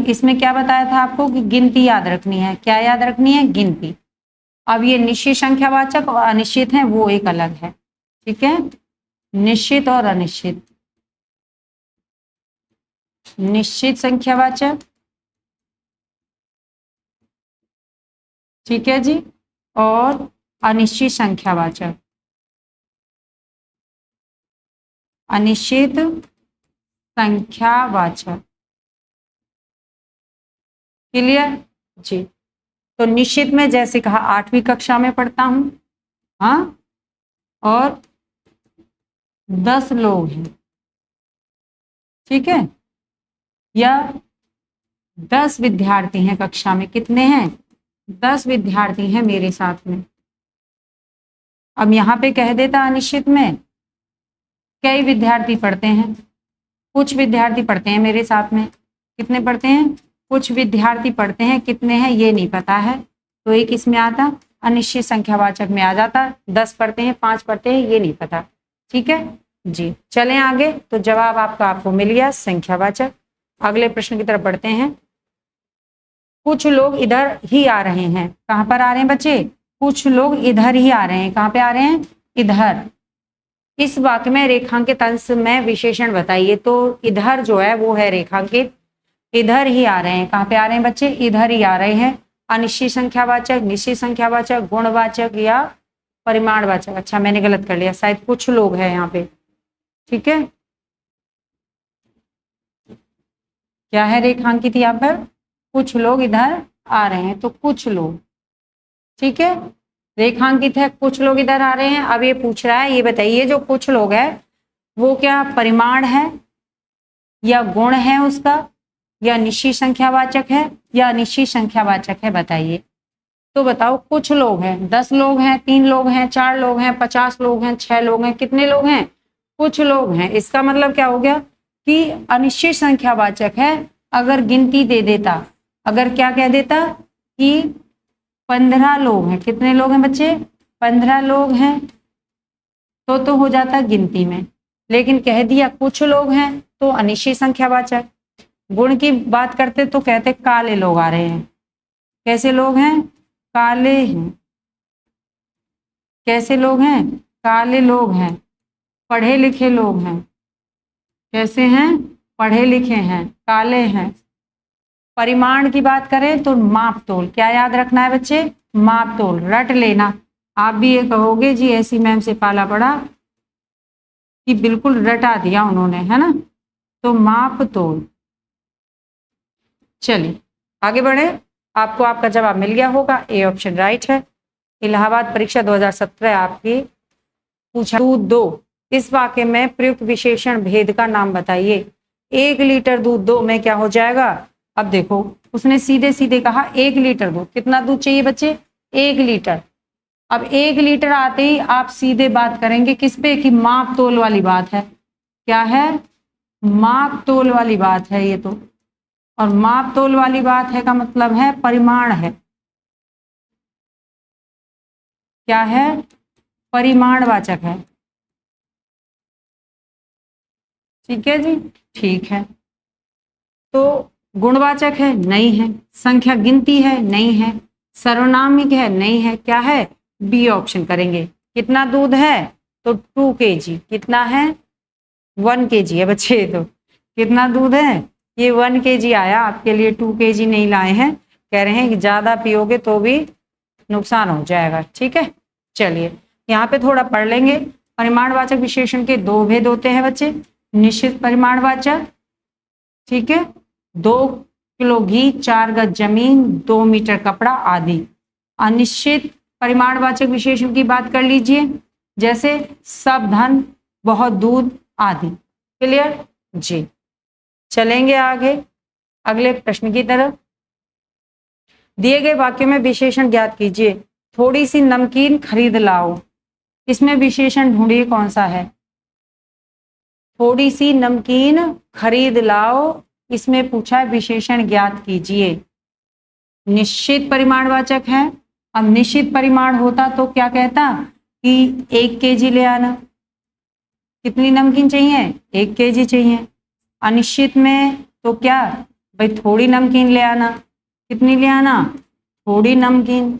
इसमें क्या बताया था आपको कि गिनती याद रखनी है। क्या याद रखनी है? गिनती। अब ये निश्चित संख्यावाचक और अनिश्चित है, वो एक अलग है, ठीक है। निश्चित और अनिश्चित। निश्चित संख्यावाचक, ठीक है जी, और अनिश्चित संख्यावाचक। अनिश्चित संख्यावाचक। क्लियर जी। तो निश्चित में जैसे कहा 8वीं कक्षा में पढ़ता हूं, हाँ, और 10 लोग हैं, ठीक है, या 10 विद्यार्थी हैं कक्षा में। कितने हैं? 10 विद्यार्थी हैं मेरे साथ में। अब यहाँ पे कह देता अनिश्चित में कई विद्यार्थी पढ़ते हैं, कुछ विद्यार्थी पढ़ते हैं मेरे साथ में। कितने पढ़ते हैं? कुछ विद्यार्थी पढ़ते हैं, कितने हैं ये नहीं पता है, तो एक इसमें आता, अनिश्चित संख्यावाचक में आ जाता। 10 पढ़ते हैं, 5 पढ़ते हैं, ये नहीं पता, ठीक है जी। चलें आगे। तो जवाब आपको मिल गया संख्यावाचक। अगले प्रश्न की तरफ बढ़ते हैं। कुछ लोग इधर ही आ रहे हैं। कहाँ पर आ रहे हैं बच्चे? कुछ लोग इधर ही आ रहे हैं। कहाँ पे आ रहे हैं? इधर। इस वाक्य में रेखांकित अंश में विशेषण बताइए। तो इधर जो है वो है रेखांकित, इधर ही आ रहे हैं। कहाँ पे आ रहे हैं बच्चे? इधर ही आ रहे हैं। अनिश्चित संख्यावाचक, निश्चित संख्यावाचक, गुणवाचक या परिमाणवाचक। अच्छा मैंने गलत कर लिया, शायद कुछ लोग हैं यहाँ पे, ठीक है। क्या है रेखांकित यहाँ पर? कुछ लोग इधर आ रहे हैं, तो कुछ लोग, ठीक है, रेखांकित है, कुछ लोग इधर आ रहे हैं। अब ये पूछ रहा है, ये बताइए जो कुछ लोग है वो क्या परिमाण है या गुण है उसका, या निश्चित संख्यावाचक है या अनिश्चित संख्यावाचक है? बताइए। तो बताओ, कुछ लोग हैं, 10 लोग हैं, 3 लोग हैं, 4 लोग हैं, 50 लोग हैं, 6 लोग हैं, कितने लोग हैं? कुछ लोग हैं। इसका मतलब क्या हो गया कि अनिश्चित संख्यावाचक है। अगर गिनती दे देता, अगर क्या कह देता कि 15 लोग हैं, कितने लोग हैं बच्चे? 15 लोग हैं, तो हो जाता गिनती में। लेकिन कह दिया कुछ लोग हैं तो अनिश्चित संख्यावाचक। गुण की बात करते तो कहते काले लोग आ रहे हैं। कैसे लोग हैं? काले हैं। कैसे लोग हैं? काले लोग हैं। पढ़े लिखे लोग हैं। कैसे हैं? पढ़े लिखे हैं, काले हैं। परिमाण की बात करें तो माप तोल। क्या याद रखना है बच्चे? माप तोल, रट लेना। आप भी ये कहोगे जी ऐसी मैम से पाला पड़ा कि बिल्कुल रटा दिया उन्होंने, है ना। तो माप तोल। चलिए आगे बढ़े। आपको आपका जवाब मिल गया होगा, ए ऑप्शन राइट है। इलाहाबाद परीक्षा 2017 आपकी पूछा दूध दो, इस वाक्य में प्रयुक्त विशेषण भेद का नाम बताइए। 1 लीटर दूध दो में क्या हो जाएगा? अब देखो उसने सीधे सीधे कहा 1 लीटर दूध। कितना दूध चाहिए बच्चे? 1 लीटर। अब 1 लीटर आते ही आप सीधे बात करेंगे किस पे? कि माप तोल वाली बात है। क्या है? माप तोल वाली बात है ये तो। और माप तोल वाली बात है का मतलब है परिमाण है। क्या है? परिमाणवाचक है। ठीक है जी, ठीक है। तो गुणवाचक है? नहीं है। संख्या गिनती है? नहीं है। सर्वनामिक है? नहीं है। क्या है? बी ऑप्शन करेंगे। कितना दूध है? तो 2 kg। कितना है? 1 kg है बच्चे। तो कितना दूध है? ये 1 kg आया आपके लिए, 2 kg नहीं लाए हैं। कह रहे हैं कि ज्यादा पियोगे तो भी नुकसान हो जाएगा। ठीक है, चलिए यहाँ पे थोड़ा पढ़ लेंगे। परिमाणवाचक विशेषण के 2 भेद होते हैं बच्चे। निश्चित परिमाणवाचक, ठीक है, 2 किलो घी, 4 गज जमीन, 2 मीटर कपड़ा आदि। अनिश्चित परिमाणवाचक विशेषण की बात कर लीजिए, जैसे सब धन, बहुत दूध आदि। क्लियर जी। चलेंगे आगे अगले प्रश्न की तरफ। दिए गए वाक्य में विशेषण ज्ञात कीजिए। थोड़ी सी नमकीन खरीद लाओ, इसमें विशेषण ढूंढिए कौन सा है। थोड़ी सी नमकीन खरीद लाओ, इसमें पूछा है विशेषण ज्ञात कीजिए। निश्चित परिमाणवाचक है। अब निश्चित परिमाण होता तो क्या कहता कि 1 kg ले आना। कितनी नमकीन चाहिए? 1 kg चाहिए। अनिश्चित में तो क्या भाई, थोड़ी नमकीन ले आना। कितनी ले आना? थोड़ी नमकीन।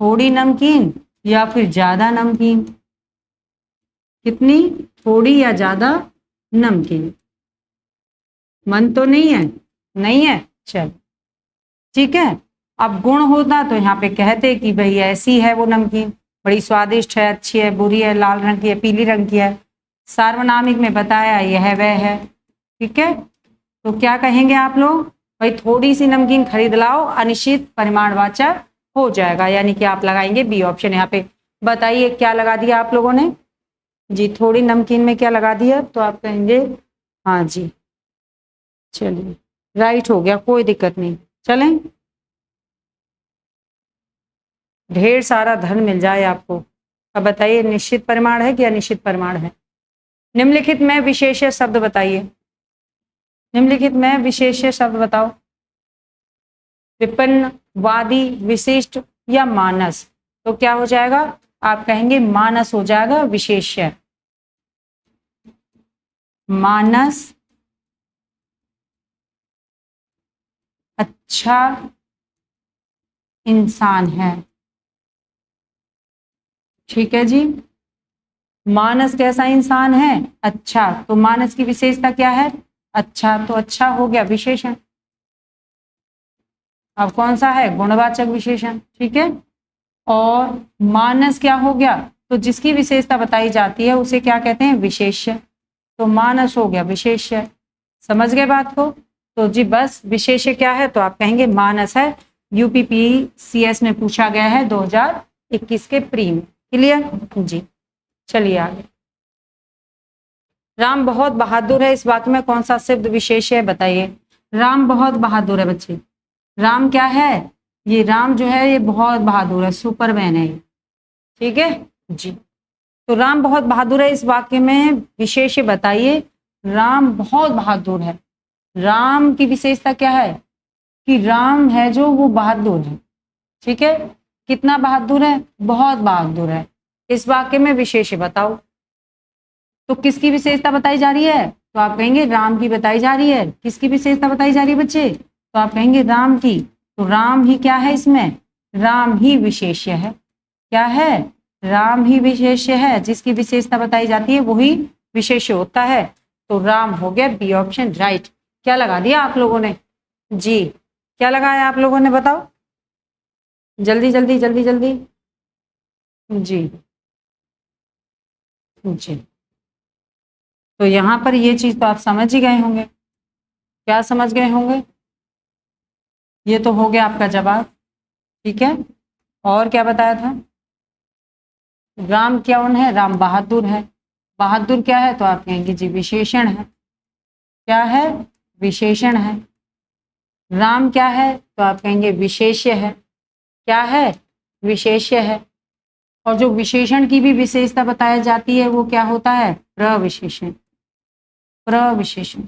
थोड़ी नमकीन या फिर ज्यादा नमकीन? कितनी? थोड़ी या ज्यादा नमकीन? मन तो नहीं है? नहीं है, चल ठीक है। अब गुण होता तो यहाँ पे कहते कि भाई ऐसी है वो नमकीन, बड़ी स्वादिष्ट है, अच्छी है, बुरी है, लाल रंग की है, पीली रंग की है। सार्वनामिक में बताया यह वह है। ठीक है, तो क्या कहेंगे आप लोग? भाई थोड़ी सी नमकीन खरीद लाओ, अनिश्चित परिमाणवाचक हो जाएगा, यानी कि आप लगाएंगे बी ऑप्शन। यहाँ पे बताइए क्या लगा दिया आप लोगों ने जी? थोड़ी नमकीन में क्या लगा दिया? तो आप कहेंगे हाँ जी, चलिए राइट हो गया, कोई दिक्कत नहीं। चलें, ढेर सारा धन मिल जाए आपको। अब बताइए निश्चित परिमाण है कि अनिश्चित परिमाण है? निम्नलिखित में विशेष्य शब्द बताइए। निम्नलिखित में विशेष्य शब्द बताओ। विपन्न, वादी, विशिष्ट या मानस? तो क्या हो जाएगा? आप कहेंगे मानस हो जाएगा विशेष्य। मानस अच्छा इंसान है। ठीक है जी, मानस कैसा इंसान है? अच्छा। तो मानस की विशेषता क्या है? अच्छा। तो अच्छा हो गया विशेषण। अब कौन सा है? गुणवाचक विशेषण। ठीक है, और मानस क्या हो गया? तो जिसकी विशेषता बताई जाती है उसे क्या कहते हैं? विशेष्य। तो मानस हो गया विशेष्य। समझ गए बात को? तो जी बस विशेष्य क्या है? तो आप कहेंगे मानस है। यूपीपीसीएस में पूछा गया है 2021 के प्री में। क्लियर जी। चलिए आगे। राम बहुत बहादुर है, इस वाक्य में कौन सा शब्द विशेष है? बताइए। राम बहुत बहादुर है बच्चे। राम क्या है? ये राम जो है ये बहुत बहादुर है, सुपरमैन है ये। ठीक है जी। तो राम बहुत बहादुर है, इस वाक्य में विशेष बताइए। राम बहुत बहादुर है। राम की विशेषता क्या है? कि राम है जो वो बहादुर है। ठीक है, कितना बहादुर है? बहुत बहादुर है। इस वाक्य में विशेष बताओ। तो किसकी विशेषता बताई जा रही है? तो आप कहेंगे राम की बताई जा रही है। किसकी विशेषता बताई जा रही है बच्चे? तो आप कहेंगे राम की। तो राम ही क्या है इसमें? राम ही विशेष्य है। क्या है? राम ही विशेष्य है। जिसकी विशेषता बताई जाती है वही विशेष्य होता है। तो राम हो गया बी ऑप्शन राइट। क्या लगा दिया आप लोगों ने? जी, क्या लगाया आप लोगों ने बताओ? जल्दी जल्दी जल्दी जल्दी। जी जी, तो यहां पर ये चीज तो आप समझ ही गए होंगे। क्या समझ गए होंगे? ये तो हो गया आपका जवाब। ठीक है, और क्या बताया था? राम कौन है? राम बहादुर है। बहादुर क्या है? तो आप कहेंगे जी विशेषण है। क्या है? विशेषण है। राम क्या है? तो आप कहेंगे विशेष्य है। क्या है? विशेष्य है। और जो विशेषण की भी विशेषता बताई जाती है वो क्या होता है? प्रविशेषण। प्रविशेषण।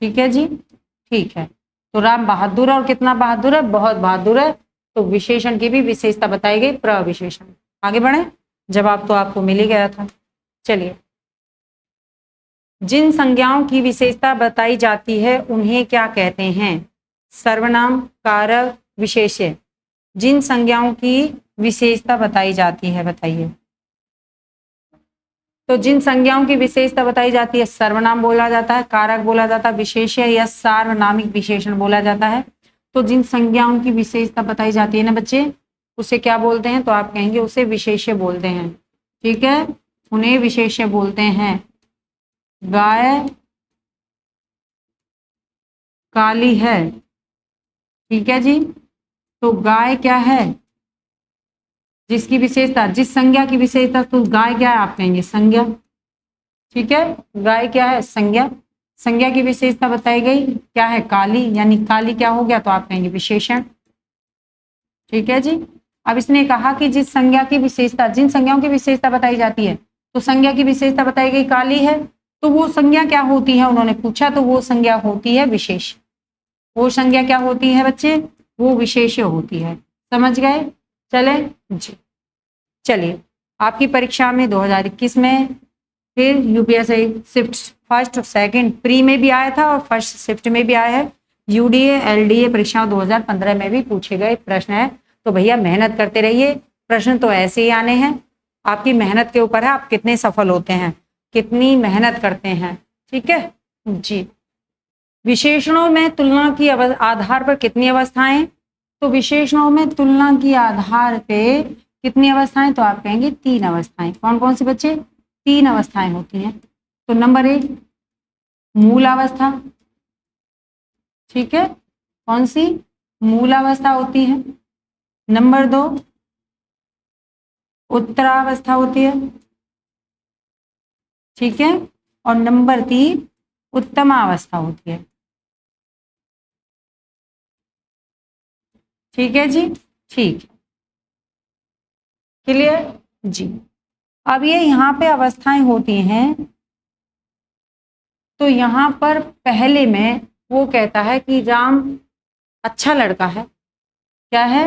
ठीक है जी, ठीक है। तो राम बहादुर और कितना बहादुर है? बहुत बहादुर है। तो विशेषण की भी विशेषता बताई गई प्रविशेषण। आगे बढ़े, जवाब तो आपको मिल ही गया था। चलिए, जिन संज्ञाओं की विशेषता बताई जाती है उन्हें क्या कहते हैं? सर्वनाम, कारक, विशेष्य। जिन संज्ञाओं की विशेषता बताई जाती है बताइए। तो जिन संज्ञाओं की विशेषता बताई जाती है सर्वनाम बोला जाता है, कारक बोला जाता है, विशेष्य या सार्वनामिक विशेषण बोला जाता है। तो जिन संज्ञाओं की विशेषता बताई जाती है ना बच्चे, उसे क्या बोलते हैं? तो आप कहेंगे उसे विशेष्य बोलते हैं। ठीक है, उन्हें विशेष्य बोलते हैं। गाय काली है। ठीक है जी, तो गाय क्या है? जिसकी विशेषता, जिस संज्ञा की विशेषता, तो गाय क्या है? आप कहेंगे संज्ञा। ठीक है, गाय क्या है? संज्ञा। संज्ञा की विशेषता बताई गई क्या है? काली, यानी काली क्या हो गया? तो आप कहेंगे विशेषण। ठीक है जी, अब इसने कहा कि जिस संज्ञा की विशेषता, जिन संज्ञाओं की विशेषता बताई जाती है, तो संज्ञा की विशेषता बताई गई काली है, तो वो संज्ञा क्या होती है उन्होंने पूछा, तो वो संज्ञा होती है विशेष। वो संज्ञा क्या होती है बच्चे? वो विशेष होती है। समझ गए? चले जी, चलिए, आपकी परीक्षा में 2021 में फिर यूपीएससी शिफ्ट फर्स्ट और सेकंड प्री में भी आया था और फर्स्ट शिफ्ट में भी आया है। यूडीए एलडीए परीक्षाओं 2015 में भी पूछे गए प्रश्न है। तो भैया मेहनत करते रहिए, प्रश्न तो ऐसे ही आने हैं। आपकी मेहनत के ऊपर है आप कितने सफल होते हैं, कितनी मेहनत करते हैं। ठीक है जी, विशेषणों में तुलना की आधार पर कितनी अवस्थाएं? तो विशेषणों में तुलना की आधार पे कितनी अवस्थाएं? तो आप कहेंगे 3 अवस्थाएं। कौन कौन सी बच्चे? 3 अवस्थाएं होती हैं। तो नंबर 1 मूल अवस्था। ठीक है, कौन सी? मूल अवस्था होती है। नंबर 2 उत्तरावस्था होती है। ठीक है, और नंबर 3 उत्तमावस्था होती है। ठीक है जी, ठीक है, क्लियर जी। अब ये यहाँ पे अवस्थाएं होती हैं, तो यहाँ पर पहले में वो कहता है कि राम अच्छा लड़का है। क्या है?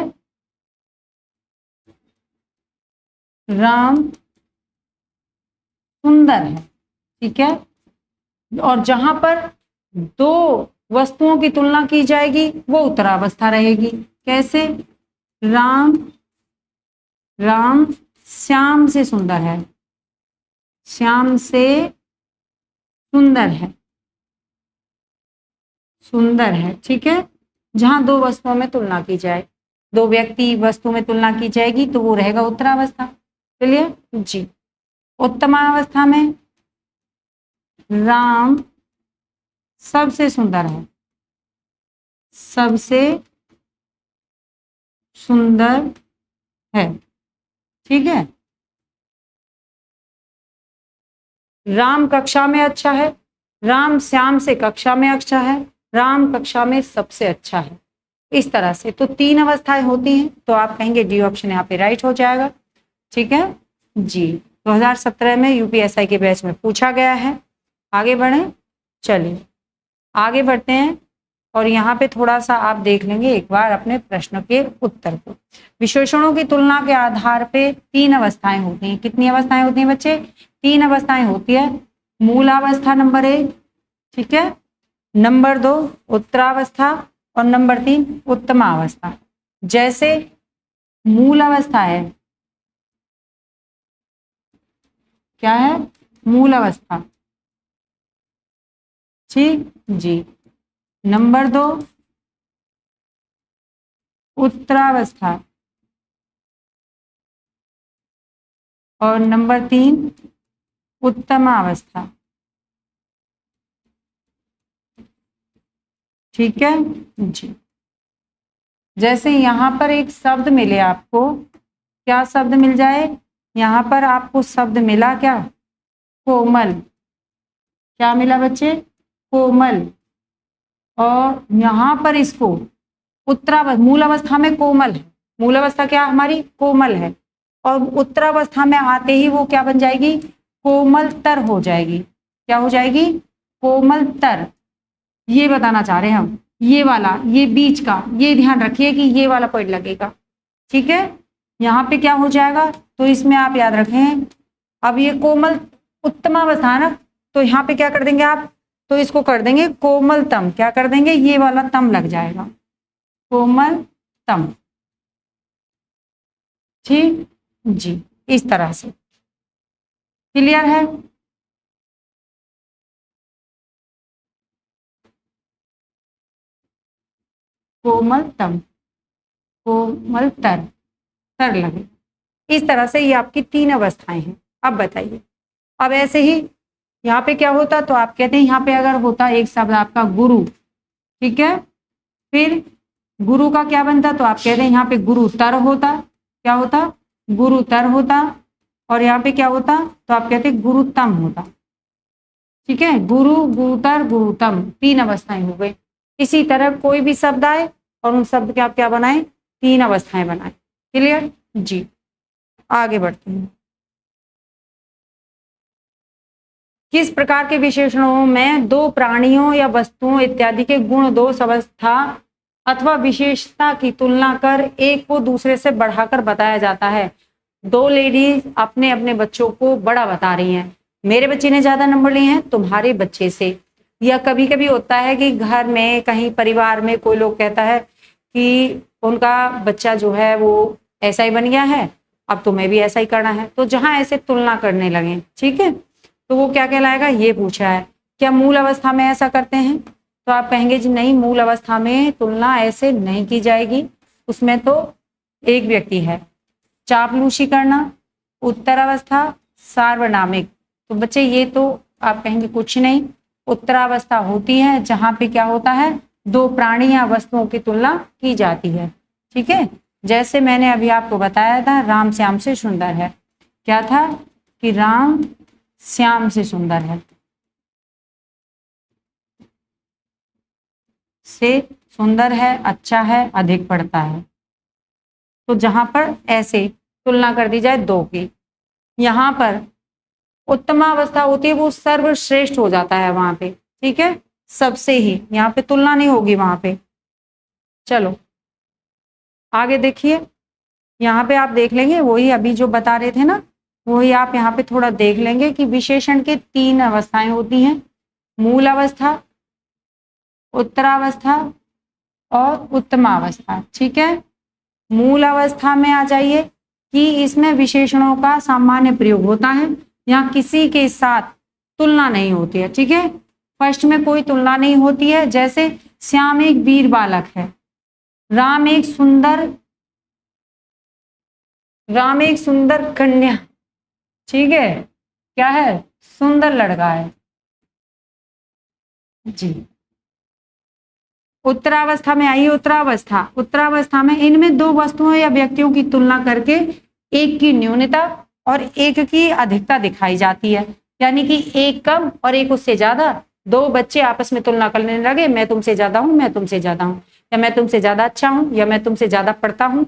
राम सुंदर है। ठीक है, और जहां पर 2 वस्तुओं की तुलना की जाएगी वो उत्तरावस्था रहेगी। कैसे? राम राम श्याम से सुंदर है। श्याम से सुंदर है। सुंदर है। ठीक है, जहां 2 वस्तुओं में तुलना की जाए, 2 व्यक्ति वस्तु में तुलना की जाएगी तो वो रहेगा उत्तरावस्था। चलिए जी, उत्तमावस्था में राम सबसे सुंदर है। सबसे सुंदर है। ठीक है, राम कक्षा में अच्छा है। राम श्याम से कक्षा में अच्छा है। राम कक्षा में सबसे अच्छा है। इस तरह से तो 3 अवस्थाएं होती हैं। तो आप कहेंगे डी ऑप्शन यहाँ पे राइट हो जाएगा। ठीक है जी, 2017 में यूपीएससी के बैच में पूछा गया है। आगे बढ़े, चलिए आगे बढ़ते हैं और यहाँ पे थोड़ा सा आप देख लेंगे एक बार अपने प्रश्न के उत्तर को। विशेषणों की तुलना के आधार पे 3 अवस्थाएं होती हैं। कितनी अवस्थाएं होती हैं बच्चे? तीन अवस्थाएं होती है, मूलावस्था नंबर 1, ठीक है, नंबर 2 उत्तरावस्था और नंबर 3 उत्तमावस्था। जैसे मूल अवस्था है, क्या है, मूल अवस्था, ठीक जी। नंबर 2 उत्तरावस्था और नंबर 3 उत्तमावस्था, ठीक है जी। जैसे यहाँ पर एक शब्द मिले आपको, क्या शब्द मिल जाए, यहाँ पर आपको शब्द मिला क्या, कोमल, क्या मिला बच्चे, कोमल। और यहाँ पर इसको मूल अवस्था में कोमल है, मूल अवस्था क्या हमारी कोमल है, और उत्तरावस्था में आते ही वो क्या बन जाएगी, कोमल तर हो जाएगी। क्या हो जाएगी, कोमल तर। ये बताना चाह रहे हैं हम, ये वाला, ये बीच का, ये ध्यान रखिए कि ये वाला पॉइंट लगेगा, ठीक है। यहाँ पे क्या हो जाएगा, तो इसमें आप याद रखें, अब ये कोमल उत्तमावस्था है ना, तो यहाँ पे क्या कर देंगे आप, तो इसको कर देंगे कोमलतम, क्या कर देंगे, ये वाला तम लग जाएगा, कोमलतम, ठीक जी। इस तरह से क्लियर है। कोमलतम, कोमलतर, तर लगे, इस तरह से ये आपकी तीन अवस्थाएं हैं। अब बताइए, अब ऐसे ही यहाँ पे क्या होता, तो आप कहते हैं यहाँ पे अगर होता एक शब्द आपका गुरु, ठीक है, फिर गुरु का क्या बनता, तो आप कहते हैं यहाँ पे गुरु तर होता, क्या होता, गुरु तर होता, और यहाँ पे क्या होता, तो आप कहते हैं गुरुतम होता, ठीक है, गुरु गुरुतर गुरुतम, तीन अवस्थाएं हो गई। इसी तरह कोई भी शब्द आए और उन शब्द के आप क्या बनाए, तीन अवस्थाएं बनाए। क्लियर जी। आगे बढ़ते हैं, किस प्रकार के विशेषणों में दो प्राणियों या वस्तुओं इत्यादि के गुण दोष अवस्था अथवा विशेषता की तुलना कर एक को दूसरे से बढ़ाकर बताया जाता है। दो लेडीज अपने अपने बच्चों को बड़ा बता रही हैं, मेरे बच्चे ने ज्यादा नंबर लिए हैं तुम्हारे बच्चे से। या कभी कभी होता है कि घर में कहीं परिवार में कोई लोग कहता है कि उनका बच्चा जो है वो ऐसा ही बन गया है, अब तुम्हें भी ऐसा ही करना है। तो जहां ऐसे तुलना करने लगे, ठीक है, तो वो क्या कहलाएगा, ये पूछा है क्या मूल अवस्था में ऐसा करते हैं, तो आप कहेंगे जी नहीं, मूल अवस्था में तुलना ऐसे नहीं की जाएगी, उसमें तो एक व्यक्ति है। चापलूसी करना, उत्तरावस्था, सार्वनामिक, तो बच्चे ये तो आप कहेंगे कुछ नहीं, उत्तरावस्था होती है जहां पे क्या होता है, दो प्राणी या वस्तुओं की तुलना की जाती है, ठीक है। जैसे मैंने अभी आपको बताया था, राम श्याम से सुंदर है, क्या था कि राम श्याम से सुंदर है, से सुंदर है, अच्छा है, अधिक पढ़ता है। तो जहां पर ऐसे तुलना कर दी जाए दो की, यहां पर उत्तमावस्था होती है, वो सर्वश्रेष्ठ हो जाता है वहां पे, ठीक है, सबसे ही, यहाँ पे तुलना नहीं होगी वहां पे। चलो आगे देखिए, यहाँ पे आप देख लेंगे वही अभी जो बता रहे थे ना, वही आप यहाँ पे थोड़ा देख लेंगे कि विशेषण के तीन अवस्थाएं होती हैं, मूल अवस्था, उत्तरावस्था और उत्तमावस्था, ठीक है। मूल अवस्था में आ जाइए कि इसमें विशेषणों का सामान्य प्रयोग होता है, यहाँ किसी के साथ तुलना नहीं होती है, ठीक है। फर्स्ट में कोई तुलना नहीं होती है, जैसे श्याम एक वीर बालक है, राम एक सुंदर कन्या, ठीक है, क्या है, सुंदर लड़का है जी। उत्तरावस्था में आइए, उत्तरावस्था में इनमें दो वस्तुओं या व्यक्तियों की तुलना करके एक की न्यूनता और एक की अधिकता दिखाई जाती है, यानी कि एक कम और एक उससे ज्यादा। दो बच्चे आपस में तुलना करने लगे, मैं तुमसे ज्यादा हूं, मैं तुमसे ज्यादा हूं, या मैं तुमसे ज्यादा अच्छा हूं, या मैं तुमसे ज्यादा पढ़ता हूं,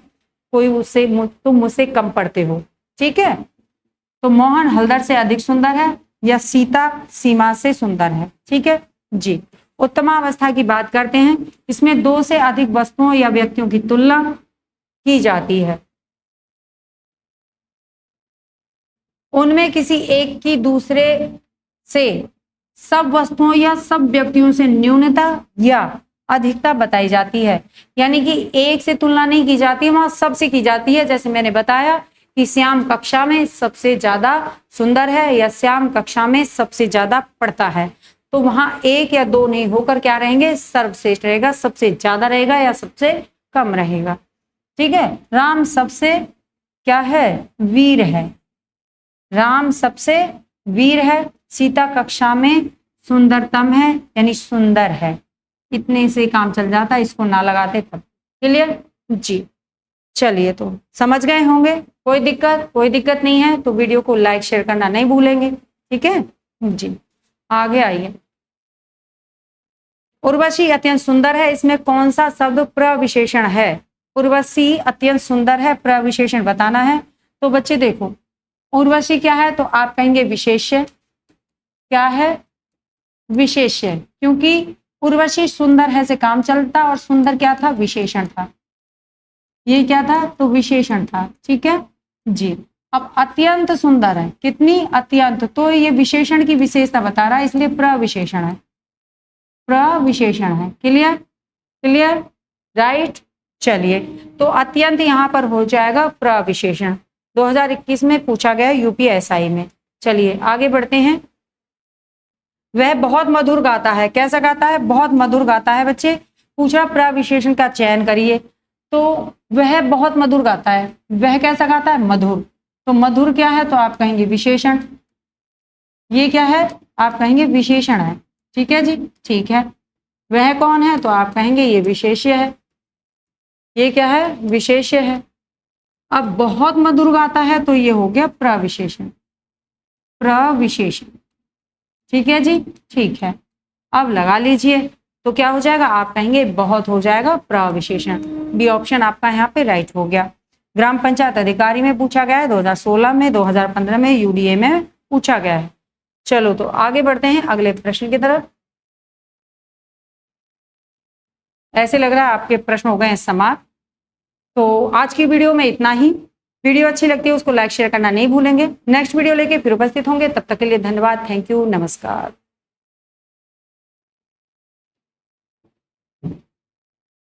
कोई उससे तुम मुझसे कम पढ़ते हो, ठीक है। तो मोहन हलदर से अधिक सुंदर है, या सीता सीमा से सुंदर है, ठीक है जी। उत्तमावस्था की बात करते हैं, इसमें दो से अधिक वस्तुओं या व्यक्तियों की तुलना की जाती है। उनमें किसी एक की दूसरे से सब वस्तुओं या सब व्यक्तियों से न्यूनता या अधिकता बताई जाती है। यानी कि एक से तुलना नहीं की जाती है, वहां सबसे की जाती है। जैसे मैंने बताया कि श्याम कक्षा में सबसे ज्यादा सुंदर है या श्याम कक्षा में सबसे ज्यादा पढ़ता है, तो वहां एक या दो नहीं होकर क्या रहेंगे, सर्वश्रेष्ठ रहेगा, सबसे ज्यादा रहेगा या सबसे कम रहेगा। ठीक है, राम सबसे क्या है, वीर है। राम सबसे वीर है। सीता कक्षा में सुंदरतम है, यानी सुंदर है। इतने से काम चल जाता, इसको ना लगाते तब। क्लियर जी। चलिए, तो समझ गए होंगे। कोई दिक्कत नहीं है तो वीडियो को लाइक शेयर करना नहीं भूलेंगे। ठीक है जी, आगे आइए। उर्वशी अत्यंत सुंदर है, इसमें कौन सा शब्द प्रविशेषण है? उर्वशी अत्यंत सुंदर है, प्रविशेषण बताना है। तो बच्चे देखो, उर्वशी क्या है, तो आप कहेंगे विशेष्य। क्या है, विशेष्य। क्योंकि उर्वशी सुंदर है से काम चलता, और सुंदर क्या था, विशेषण था। ये क्या था, तो विशेषण था। ठीक है जी। अब अत्यंत सुंदर है, कितनी, अत्यंत, तो ये विशेषण की विशेषता बता रहा है, इसलिए प्रविशेषण है, प्रविशेषण है। Clear clear, right. चलिए, तो अत्यंत यहां पर हो जाएगा प्रविशेषण। 2021 में पूछा गया यूपीएसआई में। चलिए आगे बढ़ते हैं। वह बहुत मधुर गाता है, कैसा गाता है, बहुत मधुर गाता है। बच्चे पूछा प्रविशेषण का चयन करिए, तो वह बहुत मधुर गाता है, वह कैसा गाता है, मधुर। तो मधुर क्या है, तो आप कहेंगे विशेषण। ये क्या है, आप कहेंगे विशेषण है। ठीक है जी, ठीक है। वह कौन है, तो आप कहेंगे ये विशेष्य है। ये क्या है, विशेष्य है। अब बहुत मधुर गाता है, तो ये हो गया प्रविशेषण, प्रविशेषण। ठीक है जी, ठीक है। अब लगा लीजिए, तो क्या हो जाएगा, आप कहेंगे बहुत हो जाएगा प्रविशेषण। बी ऑप्शन आपका यहाँ पे राइट हो गया। ग्राम पंचायत अधिकारी में पूछा गया है, 2016 में, 2015 में, यूडीए में पूछा गया है। चलो, तो आगे बढ़ते हैं अगले प्रश्न की तरफ। ऐसे लग रहा है आपके प्रश्न हो गए हैं समाप्त। तो आज की वीडियो में इतना ही। वीडियो अच्छी लगती है उसको लाइक शेयर करना नहीं भूलेंगे। नेक्स्ट वीडियो लेके फिर उपस्थित होंगे, तब तक के लिए धन्यवाद, थैंक यू, नमस्कार।